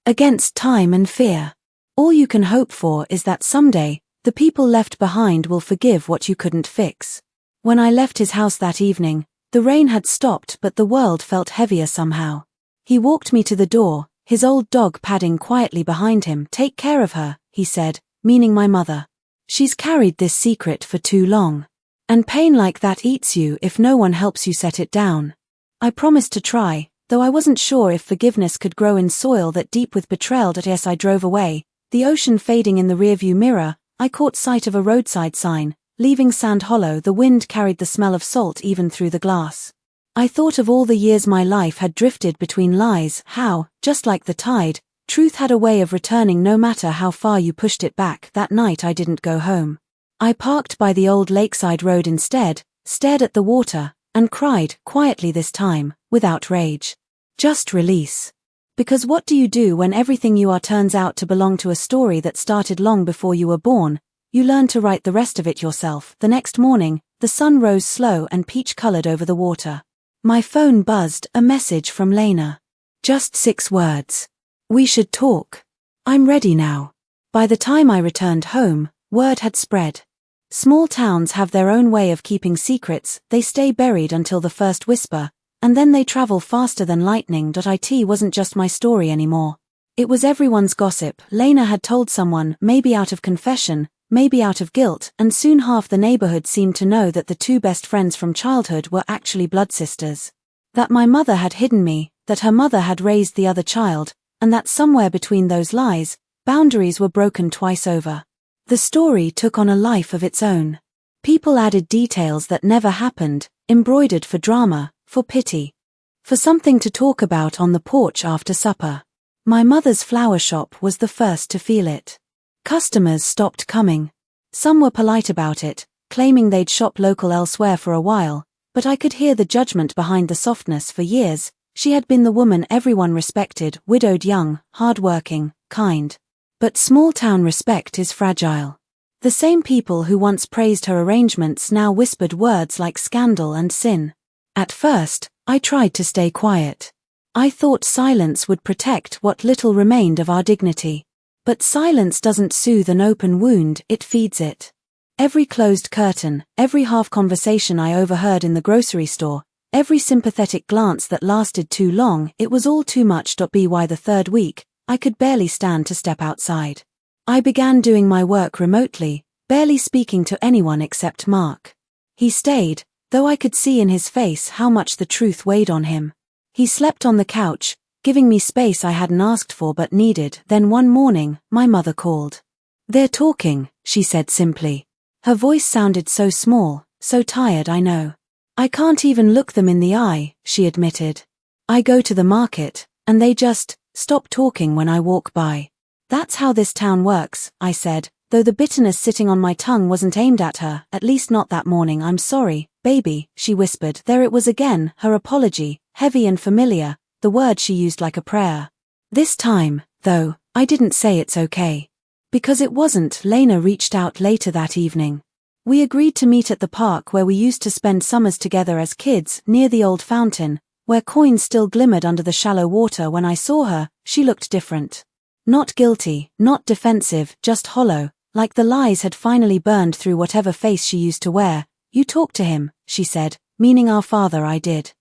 Against time and fear. All you can hope for is that someday, the people left behind will forgive what you couldn't fix." When I left his house that evening, the rain had stopped but the world felt heavier somehow. He walked me to the door, his old dog padding quietly behind him. "Take care of her," he said, meaning my mother. "She's carried this secret for too long. And pain like that eats you if no one helps you set it down." I promised to try, though I wasn't sure if forgiveness could grow in soil that deep with betrayal. Yes, I drove away, the ocean fading in the rearview mirror. I caught sight of a roadside sign, "Leaving Sand Hollow." The wind carried the smell of salt even through the glass. I thought of all the years my life had drifted between lies, how, just like the tide, truth had a way of returning no matter how far you pushed it back. That night I didn't go home. I parked by the old lakeside road instead, stared at the water, and cried, quietly this time, without rage. Just release. Because what do you do when everything you are turns out to belong to a story that started long before you were born? You learn to write the rest of it yourself. The next morning, the sun rose slow and peach-colored over the water. My phone buzzed, a message from Lena. Just 6 words. "We should talk. I'm ready now." By the time I returned home, word had spread. Small towns have their own way of keeping secrets. They stay buried until the first whisper, and then they travel faster than lightning. It wasn't just my story anymore. It was everyone's gossip. Lena had told someone, maybe out of confession, maybe out of guilt, and soon half the neighborhood seemed to know that the 2 best friends from childhood were actually blood sisters. That my mother had hidden me, that her mother had raised the other child, and that somewhere between those lies, boundaries were broken twice over. The story took on a life of its own. People added details that never happened, embroidered for drama, for pity. For something to talk about on the porch after supper. My mother's flower shop was the first to feel it. Customers stopped coming. Some were polite about it, claiming they'd shop local elsewhere for a while, but I could hear the judgment behind the softness. For years, she had been the woman everyone respected, widowed young, hard-working, kind. But small-town respect is fragile. The same people who once praised her arrangements now whispered words like scandal and sin. At first, I tried to stay quiet. I thought silence would protect what little remained of our dignity. But silence doesn't soothe an open wound, it feeds it. Every closed curtain, every half-conversation I overheard in the grocery store, every sympathetic glance that lasted too long, it was all too much. By the third week, I could barely stand to step outside. I began doing my work remotely, barely speaking to anyone except Mark. He stayed, though I could see in his face how much the truth weighed on him. He slept on the couch, giving me space I hadn't asked for but needed. Then one morning, my mother called. "They're talking," she said simply. Her voice sounded so small, so tired. "I know. I can't even look them in the eye," she admitted. "I go to the market, and they just stop talking when I walk by. That's how this town works," I said, though the bitterness sitting on my tongue wasn't aimed at her, at least not that morning. "I'm sorry, baby," she whispered. There it was again, her apology, heavy and familiar, the word she used like a prayer. This time, though, I didn't say it's okay. Because it wasn't. Lena reached out later that evening. We agreed to meet at the park where we used to spend summers together as kids, near the old fountain, where coins still glimmered under the shallow water. When I saw her, she looked different. Not guilty, not defensive, just hollow, like the lies had finally burned through whatever face she used to wear. "You talked to him," she said, "meaning our father." "I did."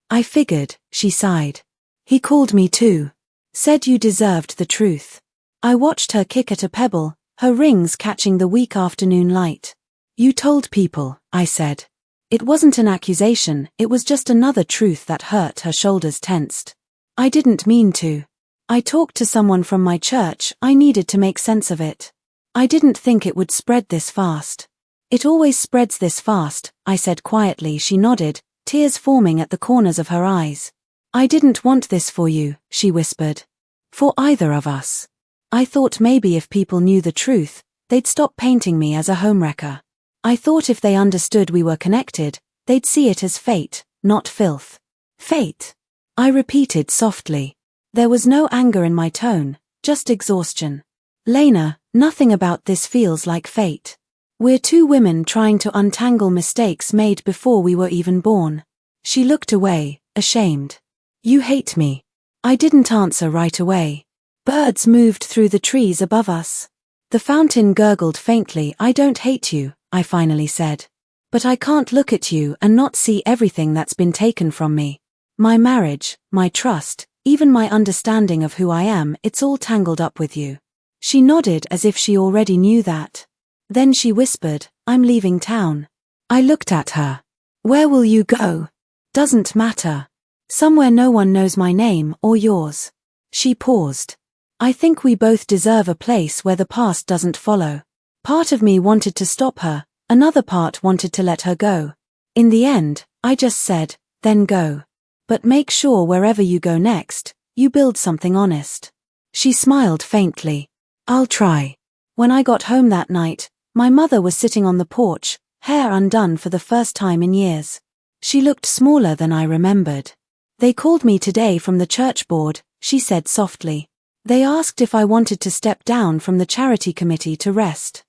"I figured," she sighed. "He called me too. Said you deserved the truth." I watched her kick at a pebble, her rings catching the weak afternoon light. "You told people," I said. It wasn't an accusation, it was just another truth that hurt. Her shoulders tensed. "I didn't mean to. I talked to someone from my church. I needed to make sense of it. I didn't think it would spread this fast." "It always spreads this fast," I said quietly. She nodded, tears forming at the corners of her eyes. "I didn't want this for you," she whispered. "For either of us. I thought maybe if people knew the truth, they'd stop painting me as a homewrecker. I thought if they understood we were connected, they'd see it as fate, not filth." "Fate?" I repeated softly. There was no anger in my tone, just exhaustion. "Lena, nothing about this feels like fate. We're two women trying to untangle mistakes made before we were even born." She looked away, ashamed. "You hate me." I didn't answer right away. Birds moved through the trees above us. The fountain gurgled faintly. "I don't hate you," I finally said. "But I can't look at you and not see everything that's been taken from me. My marriage, my trust, even my understanding of who I am, it's all tangled up with you." She nodded as if she already knew that. Then she whispered, "I'm leaving town." I looked at her. "Where will you go?" "Doesn't matter. Somewhere no one knows my name or yours." She paused. "I think we both deserve a place where the past doesn't follow." Part of me wanted to stop her, another part wanted to let her go. In the end, I just said, "Then go. But make sure wherever you go next, you build something honest." She smiled faintly. "I'll try." When I got home that night, my mother was sitting on the porch, hair undone for the first time in years. She looked smaller than I remembered. "They called me today from the church board," she said softly. "They asked if I wanted to step down from the charity committee to rest.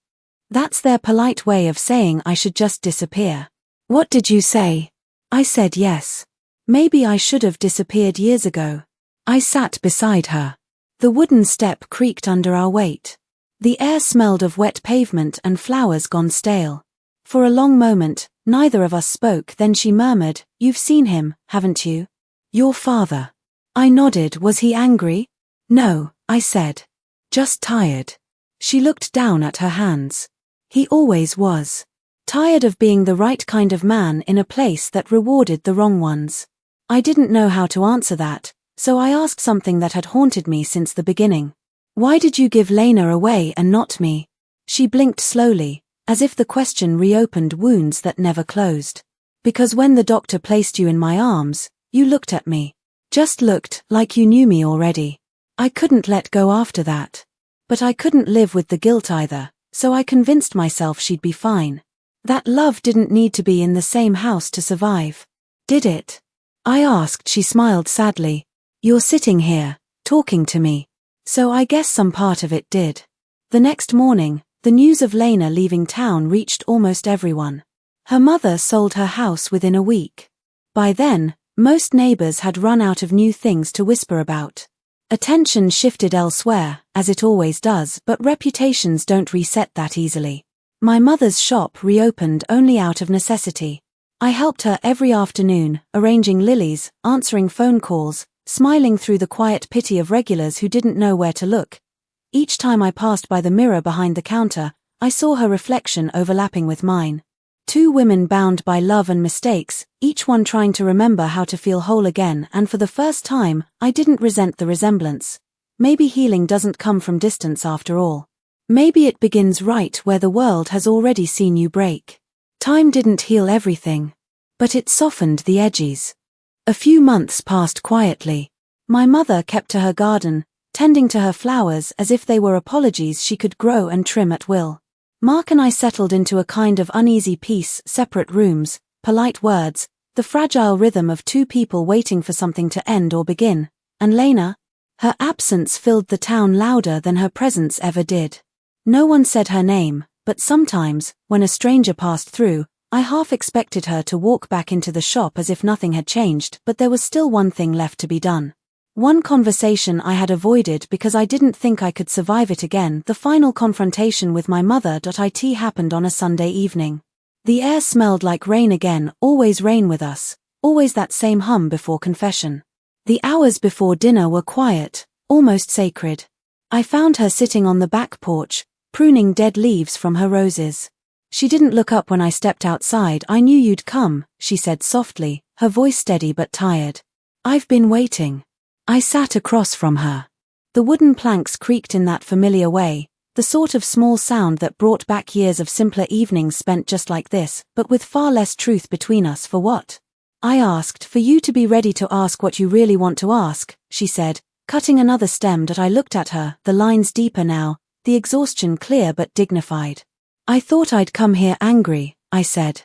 That's their polite way of saying I should just disappear." "What did you say?" I said yes. Maybe I should have disappeared years ago. I sat beside her. The wooden step creaked under our weight. The air smelled of wet pavement and flowers gone stale. For a long moment, neither of us spoke. Then she murmured, "You've seen him, haven't you? Your father." I nodded. "Was he angry?" "No," I said. "Just tired." She looked down at her hands. "He always was. Tired of being the right kind of man in a place that rewarded the wrong ones." I didn't know how to answer that, so I asked something that had haunted me since the beginning. "Why did you give Lena away and not me?" She blinked slowly, as if the question reopened wounds that never closed. Because when the doctor placed you in my arms, you looked at me. Just looked, like you knew me already. I couldn't let go after that. But I couldn't live with the guilt either, so I convinced myself she'd be fine. That love didn't need to be in the same house to survive. Did it? I asked. She smiled sadly. You're sitting here, talking to me. So I guess some part of it did. The next morning, the news of Lena leaving town reached almost everyone. Her mother sold her house within a week. By then, most neighbors had run out of new things to whisper about. Attention shifted elsewhere, as it always does, but reputations don't reset that easily. My mother's shop reopened only out of necessity. I helped her every afternoon, arranging lilies, answering phone calls, smiling through the quiet pity of regulars who didn't know where to look. Each time I passed by the mirror behind the counter, I saw her reflection overlapping with mine. Two women bound by love and mistakes, each one trying to remember how to feel whole again, and for the first time, I didn't resent the resemblance. Maybe healing doesn't come from distance after all. Maybe it begins right where the world has already seen you break. Time didn't heal everything, but it softened the edges. A few months passed quietly. My mother kept to her garden, tending to her flowers as if they were apologies she could grow and trim at will. Mark and I settled into a kind of uneasy peace, separate rooms, polite words, the fragile rhythm of two people waiting for something to end or begin. And Lena? Her absence filled the town louder than her presence ever did. No one said her name, but sometimes, when a stranger passed through, I half expected her to walk back into the shop as if nothing had changed, but there was still one thing left to be done. One conversation I had avoided because I didn't think I could survive it again. The final confrontation with my mother. It happened on a Sunday evening. The air smelled like rain again, always rain with us, always that same hum before confession. The hours before dinner were quiet, almost sacred. I found her sitting on the back porch, pruning dead leaves from her roses. She didn't look up when I stepped outside. I knew you'd come, she said softly, her voice steady but tired. I've been waiting. I sat across from her. The wooden planks creaked in that familiar way, the sort of small sound that brought back years of simpler evenings spent just like this, but with far less truth between us. For what? I asked. For you to be ready to ask what you really want to ask, she said, cutting another stem. I looked at her, the lines deeper now, the exhaustion clear but dignified. I thought I'd come here angry, I said.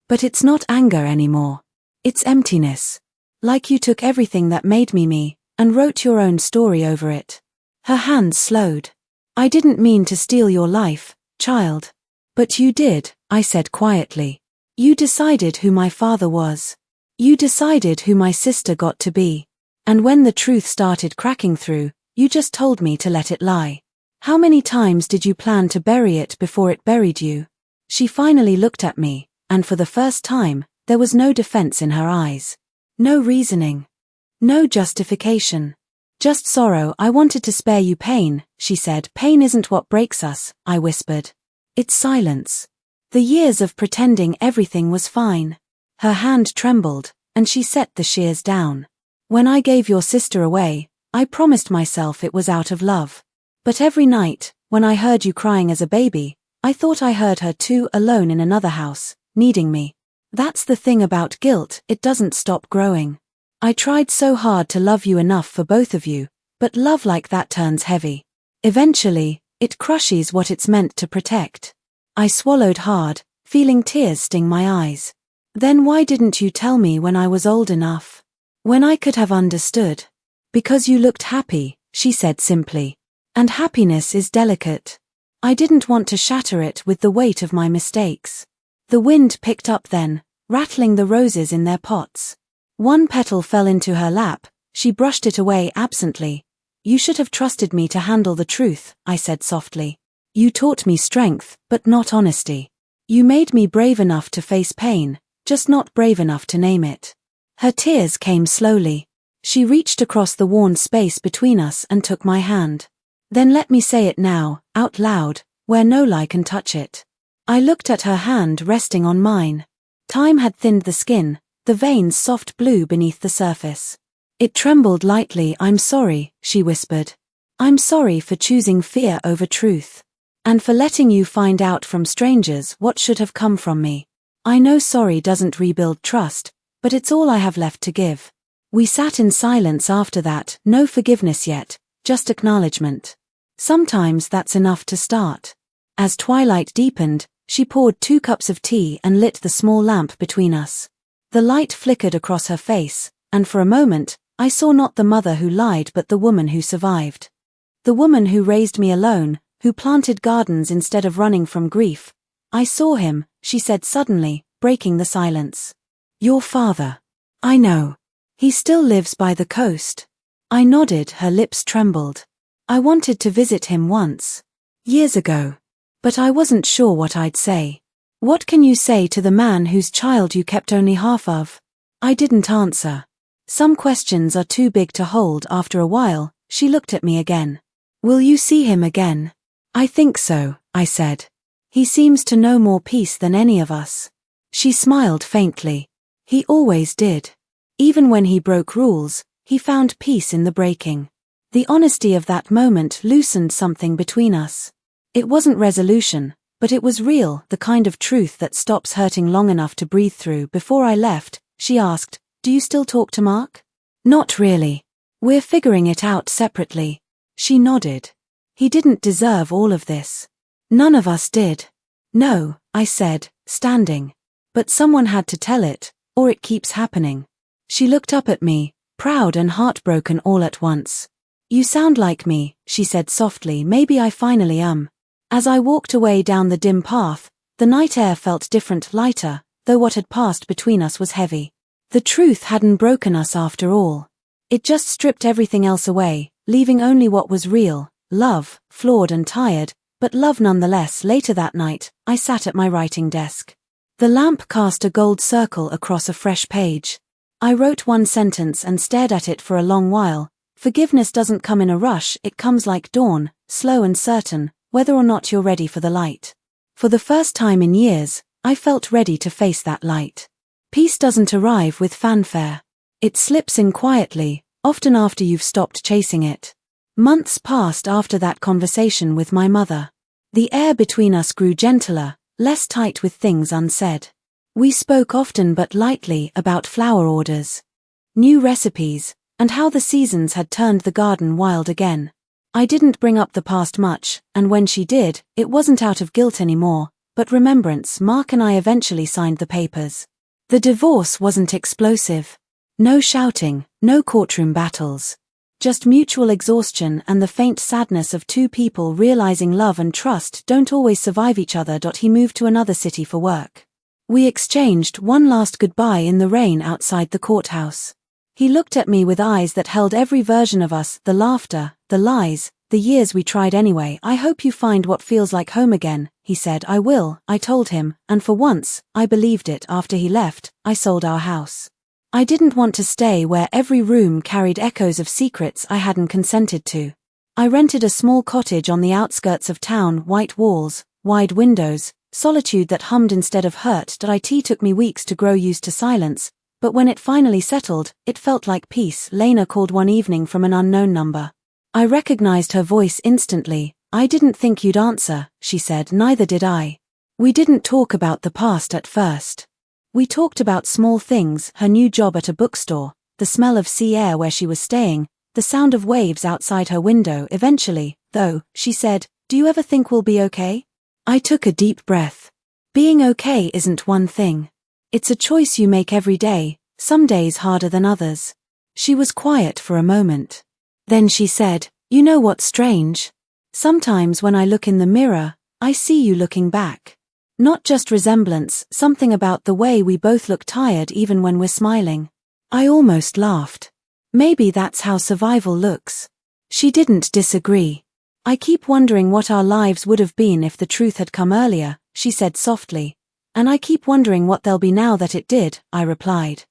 But it's not anger anymore. It's emptiness. Like you took everything that made me me, and wrote your own story over it. Her hands slowed. I didn't mean to steal your life, child. But you did, I said quietly. You decided who my father was. You decided who my sister got to be. And when the truth started cracking through, you just told me to let it lie. How many times did you plan to bury it before it buried you? She finally looked at me, and for the first time, there was no defense in her eyes. No reasoning. No justification. Just sorrow. I wanted to spare you pain, she said. Pain isn't what breaks us, I whispered. It's silence. The years of pretending everything was fine. Her hand trembled, and she set the shears down. When I gave your sister away, I promised myself it was out of love. But every night, when I heard you crying as a baby, I thought I heard her too, alone in another house, needing me. That's the thing about guilt, it doesn't stop growing. I tried so hard to love you enough for both of you, but love like that turns heavy. Eventually, it crushes what it's meant to protect. I swallowed hard, feeling tears sting my eyes. Then why didn't you tell me when I was old enough? When I could have understood? Because you looked happy, she said simply. And happiness is delicate. I didn't want to shatter it with the weight of my mistakes. The wind picked up then, rattling the roses in their pots. One petal fell into her lap, she brushed it away absently. You should have trusted me to handle the truth, I said softly. You taught me strength, but not honesty. You made me brave enough to face pain, just not brave enough to name it. Her tears came slowly. She reached across the worn space between us and took my hand. Then let me say it now, out loud, where no lie can touch it. I looked at her hand resting on mine. Time had thinned the skin, the veins soft blue beneath the surface. It trembled lightly. I'm sorry, she whispered. I'm sorry for choosing fear over truth. And for letting you find out from strangers what should have come from me. I know sorry doesn't rebuild trust, but it's all I have left to give. We sat in silence after that, no forgiveness yet, just acknowledgement. Sometimes that's enough to start. As twilight deepened, she poured 2 cups of tea and lit the small lamp between us. The light flickered across her face, and for a moment, I saw not the mother who lied but the woman who survived. The woman who raised me alone, who planted gardens instead of running from grief. I saw him, she said suddenly, breaking the silence. Your father. I know. He still lives by the coast. I nodded, her lips trembled. I wanted to visit him once. Years ago. But I wasn't sure what I'd say. What can you say to the man whose child you kept only half of? I didn't answer. Some questions are too big to hold. After a while, she looked at me again. Will you see him again? I think so, I said. He seems to know more peace than any of us. She smiled faintly. He always did. Even when he broke rules, he found peace in the breaking. The honesty of that moment loosened something between us. It wasn't resolution, but it was real, the kind of truth that stops hurting long enough to breathe through. Before I left, she asked, do you still talk to Mark? Not really. We're figuring it out separately. She nodded. He didn't deserve all of this. None of us did. No, I said, standing. But someone had to tell it, or it keeps happening. She looked up at me, proud and heartbroken all at once. You sound like me, she said softly. Maybe I finally am. As I walked away down the dim path, the night air felt different, lighter, though what had passed between us was heavy. The truth hadn't broken us after all. It just stripped everything else away, leaving only what was real, love, flawed and tired, but love nonetheless. Later that night, I sat at my writing desk. The lamp cast a gold circle across a fresh page. I wrote one sentence and stared at it for a long while. Forgiveness doesn't come in a rush, it comes like dawn, slow and certain, whether or not you're ready for the light. For the first time in years, I felt ready to face that light. Peace doesn't arrive with fanfare. It slips in quietly, often after you've stopped chasing it. Months passed after that conversation with my mother. The air between us grew gentler, less tight with things unsaid. We spoke often but lightly about flower orders, new recipes, and how the seasons had turned the garden wild again. I didn't bring up the past much, and when she did, it wasn't out of guilt anymore, but remembrance. Mark and I eventually signed the papers. The divorce wasn't explosive. No shouting, no courtroom battles. Just mutual exhaustion and the faint sadness of 2 people realizing love and trust don't always survive each other. He moved to another city for work. We exchanged one last goodbye in the rain outside the courthouse. He looked at me with eyes that held every version of us, the laughter, the lies, the years we tried anyway. I hope you find what feels like home again, he said. I will, I told him, and for once, I believed it. After he left, I sold our house. I didn't want to stay where every room carried echoes of secrets I hadn't consented to. I rented a small cottage on the outskirts of town, white walls, wide windows, solitude that hummed instead of hurt. It took me weeks to grow used to silence, but when it finally settled, it felt like peace. Lena called one evening from an unknown number. I recognized her voice instantly. I didn't think you'd answer, she said. Neither did I. We didn't talk about the past at first. We talked about small things, her new job at a bookstore, the smell of sea air where she was staying, the sound of waves outside her window. Eventually, though, she said, do you ever think we'll be okay? I took a deep breath. Being okay isn't one thing. It's a choice you make every day, some days harder than others. She was quiet for a moment. Then she said, you know what's strange? Sometimes when I look in the mirror, I see you looking back. Not just resemblance, something about the way we both look tired even when we're smiling. I almost laughed. Maybe that's how survival looks. She didn't disagree. I keep wondering what our lives would have been if the truth had come earlier, she said softly. And I keep wondering what they'll be now that it did, I replied.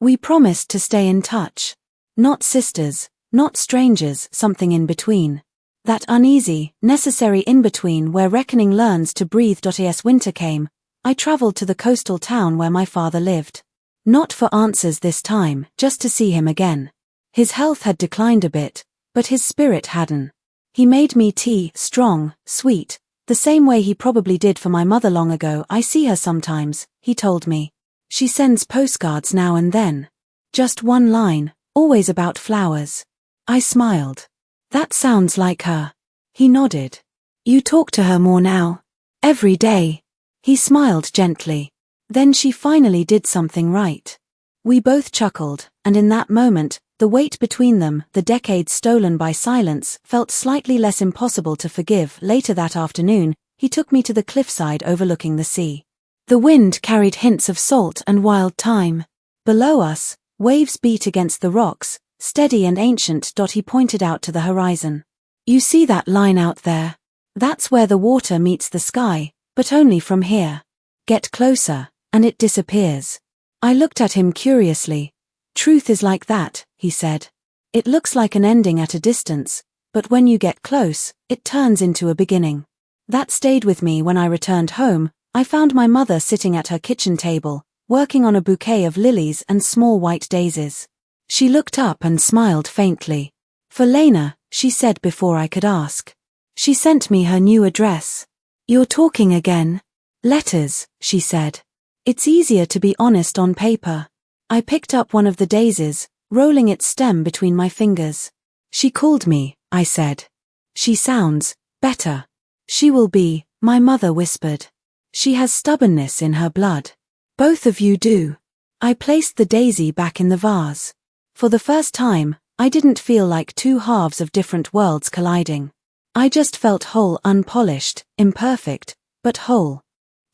We promised to stay in touch. Not sisters, not strangers, something in between. That uneasy, necessary in-between where reckoning learns to breathe. As winter came, I traveled to the coastal town where my father lived. Not for answers this time, just to see him again. His health had declined a bit, but his spirit hadn't. He made me tea, strong, sweet, The same way he probably did for my mother long ago. I see her sometimes, he told me. She sends postcards now and then. Just one line, always about flowers. I smiled. That sounds like her. He nodded. You talk to her more now? Every day. He smiled gently. Then she finally did something right. We both chuckled, and in that moment, the weight between them, the decades stolen by silence, felt slightly less impossible to forgive. Later that afternoon, he took me to the cliffside overlooking the sea. The wind carried hints of salt and wild thyme. Below us, waves beat against the rocks, steady and ancient. He pointed out to the horizon. You see that line out there? That's where the water meets the sky, but only from here. Get closer, and it disappears. I looked at him curiously. Truth is like that, he said. It looks like an ending at a distance, but when you get close, it turns into a beginning. That stayed with me. When I returned home, I found my mother sitting at her kitchen table, working on a bouquet of lilies and small white daisies. She looked up and smiled faintly. For Lena, she said before I could ask. She sent me her new address. You're talking again? Letters, she said. It's easier to be honest on paper. I picked up one of the daisies, rolling its stem between my fingers. She called me, I said. She sounds better. She will be, my mother whispered. She has stubbornness in her blood. Both of you do. I placed the daisy back in the vase. For the first time, I didn't feel like two halves of different worlds colliding. I just felt whole, unpolished, imperfect, but whole.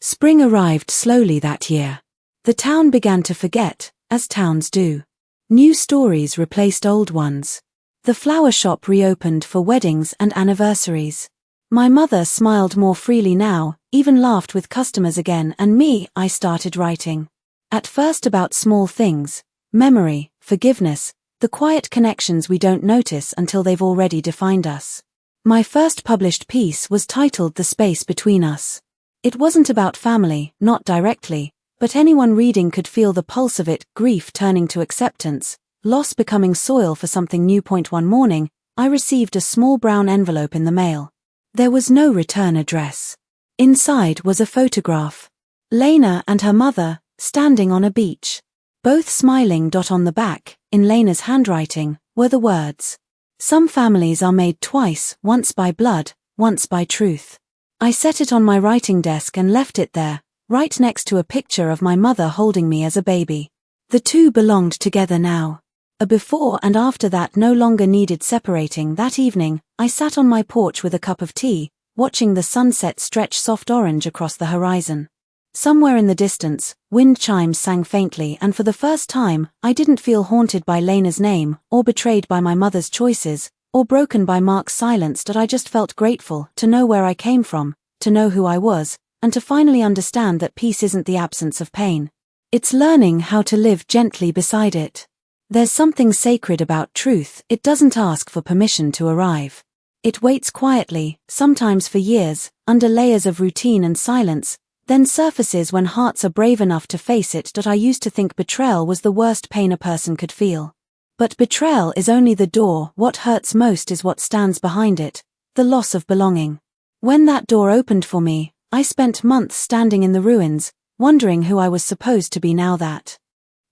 Spring arrived slowly that year. The town began to forget, as towns do. New stories replaced old ones. The flower shop reopened for weddings and anniversaries. My mother smiled more freely now, even laughed with customers again, and I started writing. At first about small things, memory, forgiveness, the quiet connections we don't notice until they've already defined us. My first published piece was titled The Space Between Us. It wasn't about family, not directly, but anyone reading could feel the pulse of it, grief turning to acceptance, loss becoming soil for something new. One morning, I received a small brown envelope in the mail. There was no return address. Inside was a photograph. Lena and her mother, standing on a beach. Both smiling. On the back, in Lena's handwriting, were the words, "Some families are made twice, once by blood, once by truth." I set it on my writing desk and left it there, right next to a picture of my mother holding me as a baby. The two belonged together now. A before and after that no longer needed separating. That evening, I sat on my porch with a cup of tea, watching the sunset stretch soft orange across the horizon. Somewhere in the distance, wind chimes sang faintly, and for the first time, I didn't feel haunted by Lena's name, or betrayed by my mother's choices, or broken by Mark's silence. I just felt grateful to know where I came from, to know who I was, and to finally understand that peace isn't the absence of pain. It's learning how to live gently beside it. There's something sacred about truth. It doesn't ask for permission to arrive. It waits quietly, sometimes for years, under layers of routine and silence, then surfaces when hearts are brave enough to face it. I used to think betrayal was the worst pain a person could feel. But betrayal is only the door. What hurts most is what stands behind it, the loss of belonging. When that door opened for me, I spent months standing in the ruins, wondering who I was supposed to be now that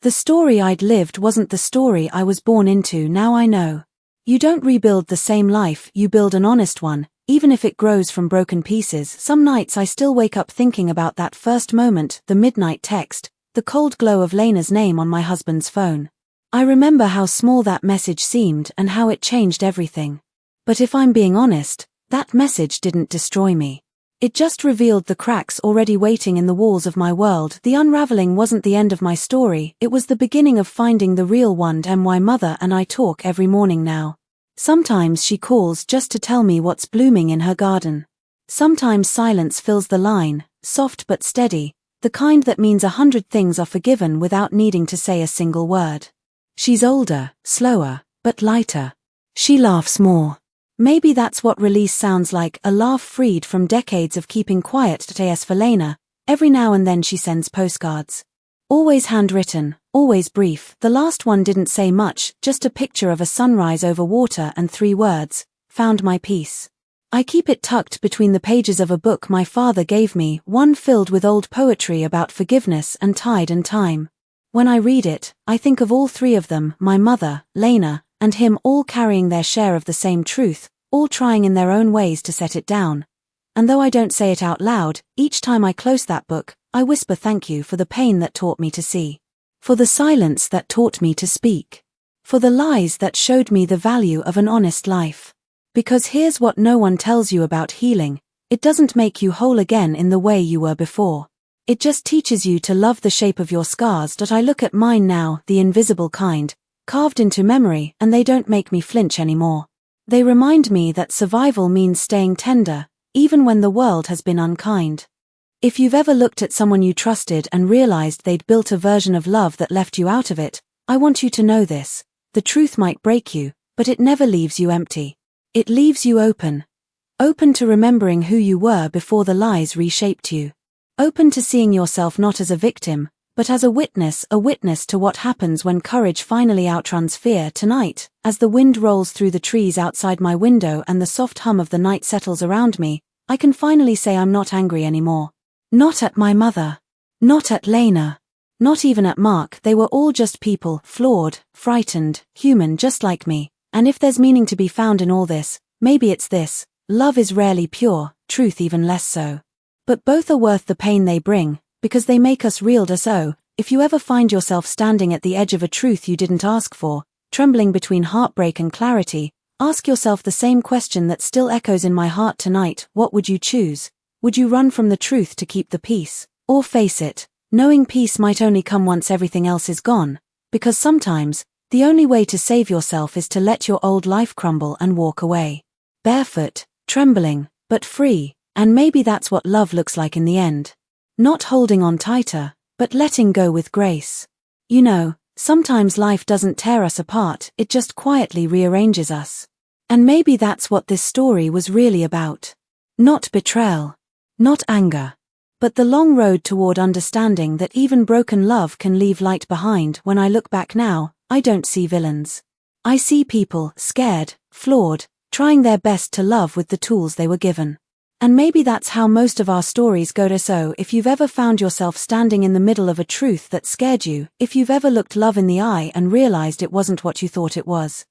the story I'd lived wasn't the story I was born into. Now I know. You don't rebuild the same life, you build an honest one, even if it grows from broken pieces. Some nights I still wake up thinking about that first moment, the midnight text, the cold glow of Lena's name on my husband's phone. I remember how small that message seemed and how it changed everything. But if I'm being honest, that message didn't destroy me. It just revealed the cracks already waiting in the walls of my world. The unraveling wasn't the end of my story, it was the beginning of finding the real one. My mother and I talk every morning now. Sometimes she calls just to tell me what's blooming in her garden. Sometimes silence fills the line, soft but steady, the kind that means 100 things are forgiven without needing to say a single word. She's older, slower, but lighter. She laughs more. Maybe that's what release sounds like, a laugh freed from decades of keeping quiet. As for Lena, every now and then she sends postcards. Always handwritten, always brief. The last one didn't say much, just a picture of a sunrise over water and 3 words, "Found my peace." I keep it tucked between the pages of a book my father gave me, one filled with old poetry about forgiveness and tide and time. When I read it, I think of all three of them, my mother, Lena, and him, all carrying their share of the same truth, all trying in their own ways to set it down. And though I don't say it out loud, each time I close that book, I whisper thank you for the pain that taught me to see. For the silence that taught me to speak. For the lies that showed me the value of an honest life. Because here's what no one tells you about healing: it doesn't make you whole again in the way you were before. It just teaches you to love the shape of your scars. I look at mine now, the invisible kind, carved into memory, and they don't make me flinch anymore. They remind me that survival means staying tender, even when the world has been unkind. If you've ever looked at someone you trusted and realized they'd built a version of love that left you out of it, I want you to know this: the truth might break you, but it never leaves you empty. It leaves you open. Open to remembering who you were before the lies reshaped you. Open to seeing yourself not as a victim, but as a witness to what happens when courage finally outruns fear. Tonight, as the wind rolls through the trees outside my window and the soft hum of the night settles around me, I can finally say I'm not angry anymore. Not at my mother. Not at Lena. Not even at Mark. They were all just people, flawed, frightened, human just like me. And if there's meaning to be found in all this, maybe it's this: love is rarely pure, truth even less so. But both are worth the pain they bring, because they make us real. So, if you ever find yourself standing at the edge of a truth you didn't ask for, trembling between heartbreak and clarity, ask yourself the same question that still echoes in my heart tonight: what would you choose? Would you run from the truth to keep the peace? Or face it, knowing peace might only come once everything else is gone? Because sometimes, the only way to save yourself is to let your old life crumble and walk away. Barefoot, trembling, but free, and maybe that's what love looks like in the end. Not holding on tighter, but letting go with grace. You know, sometimes life doesn't tear us apart, it just quietly rearranges us. And maybe that's what this story was really about. Not betrayal. Not anger. But the long road toward understanding that even broken love can leave light behind. When I look back now, I don't see villains. I see people, scared, flawed, trying their best to love with the tools they were given. And maybe that's how most of our stories go. So if you've ever found yourself standing in the middle of a truth that scared you, if you've ever looked love in the eye and realized it wasn't what you thought it was,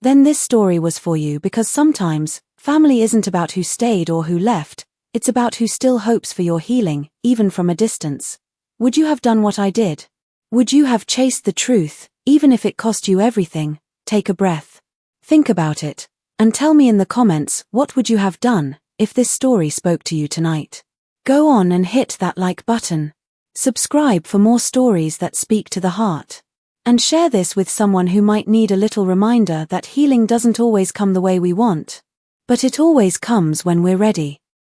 then this story was for you. Because sometimes, family isn't about who stayed or who left, it's about who still hopes for your healing, even from a distance. Would you have done what I did? Would you have chased the truth, even if it cost you everything? Take a breath. Think about it. And tell me in the comments, what would you have done if this story spoke to you tonight? Go on and hit that like button. Subscribe for more stories that speak to the heart. And share this with someone who might need a little reminder that healing doesn't always come the way we want. But it always comes when we're ready.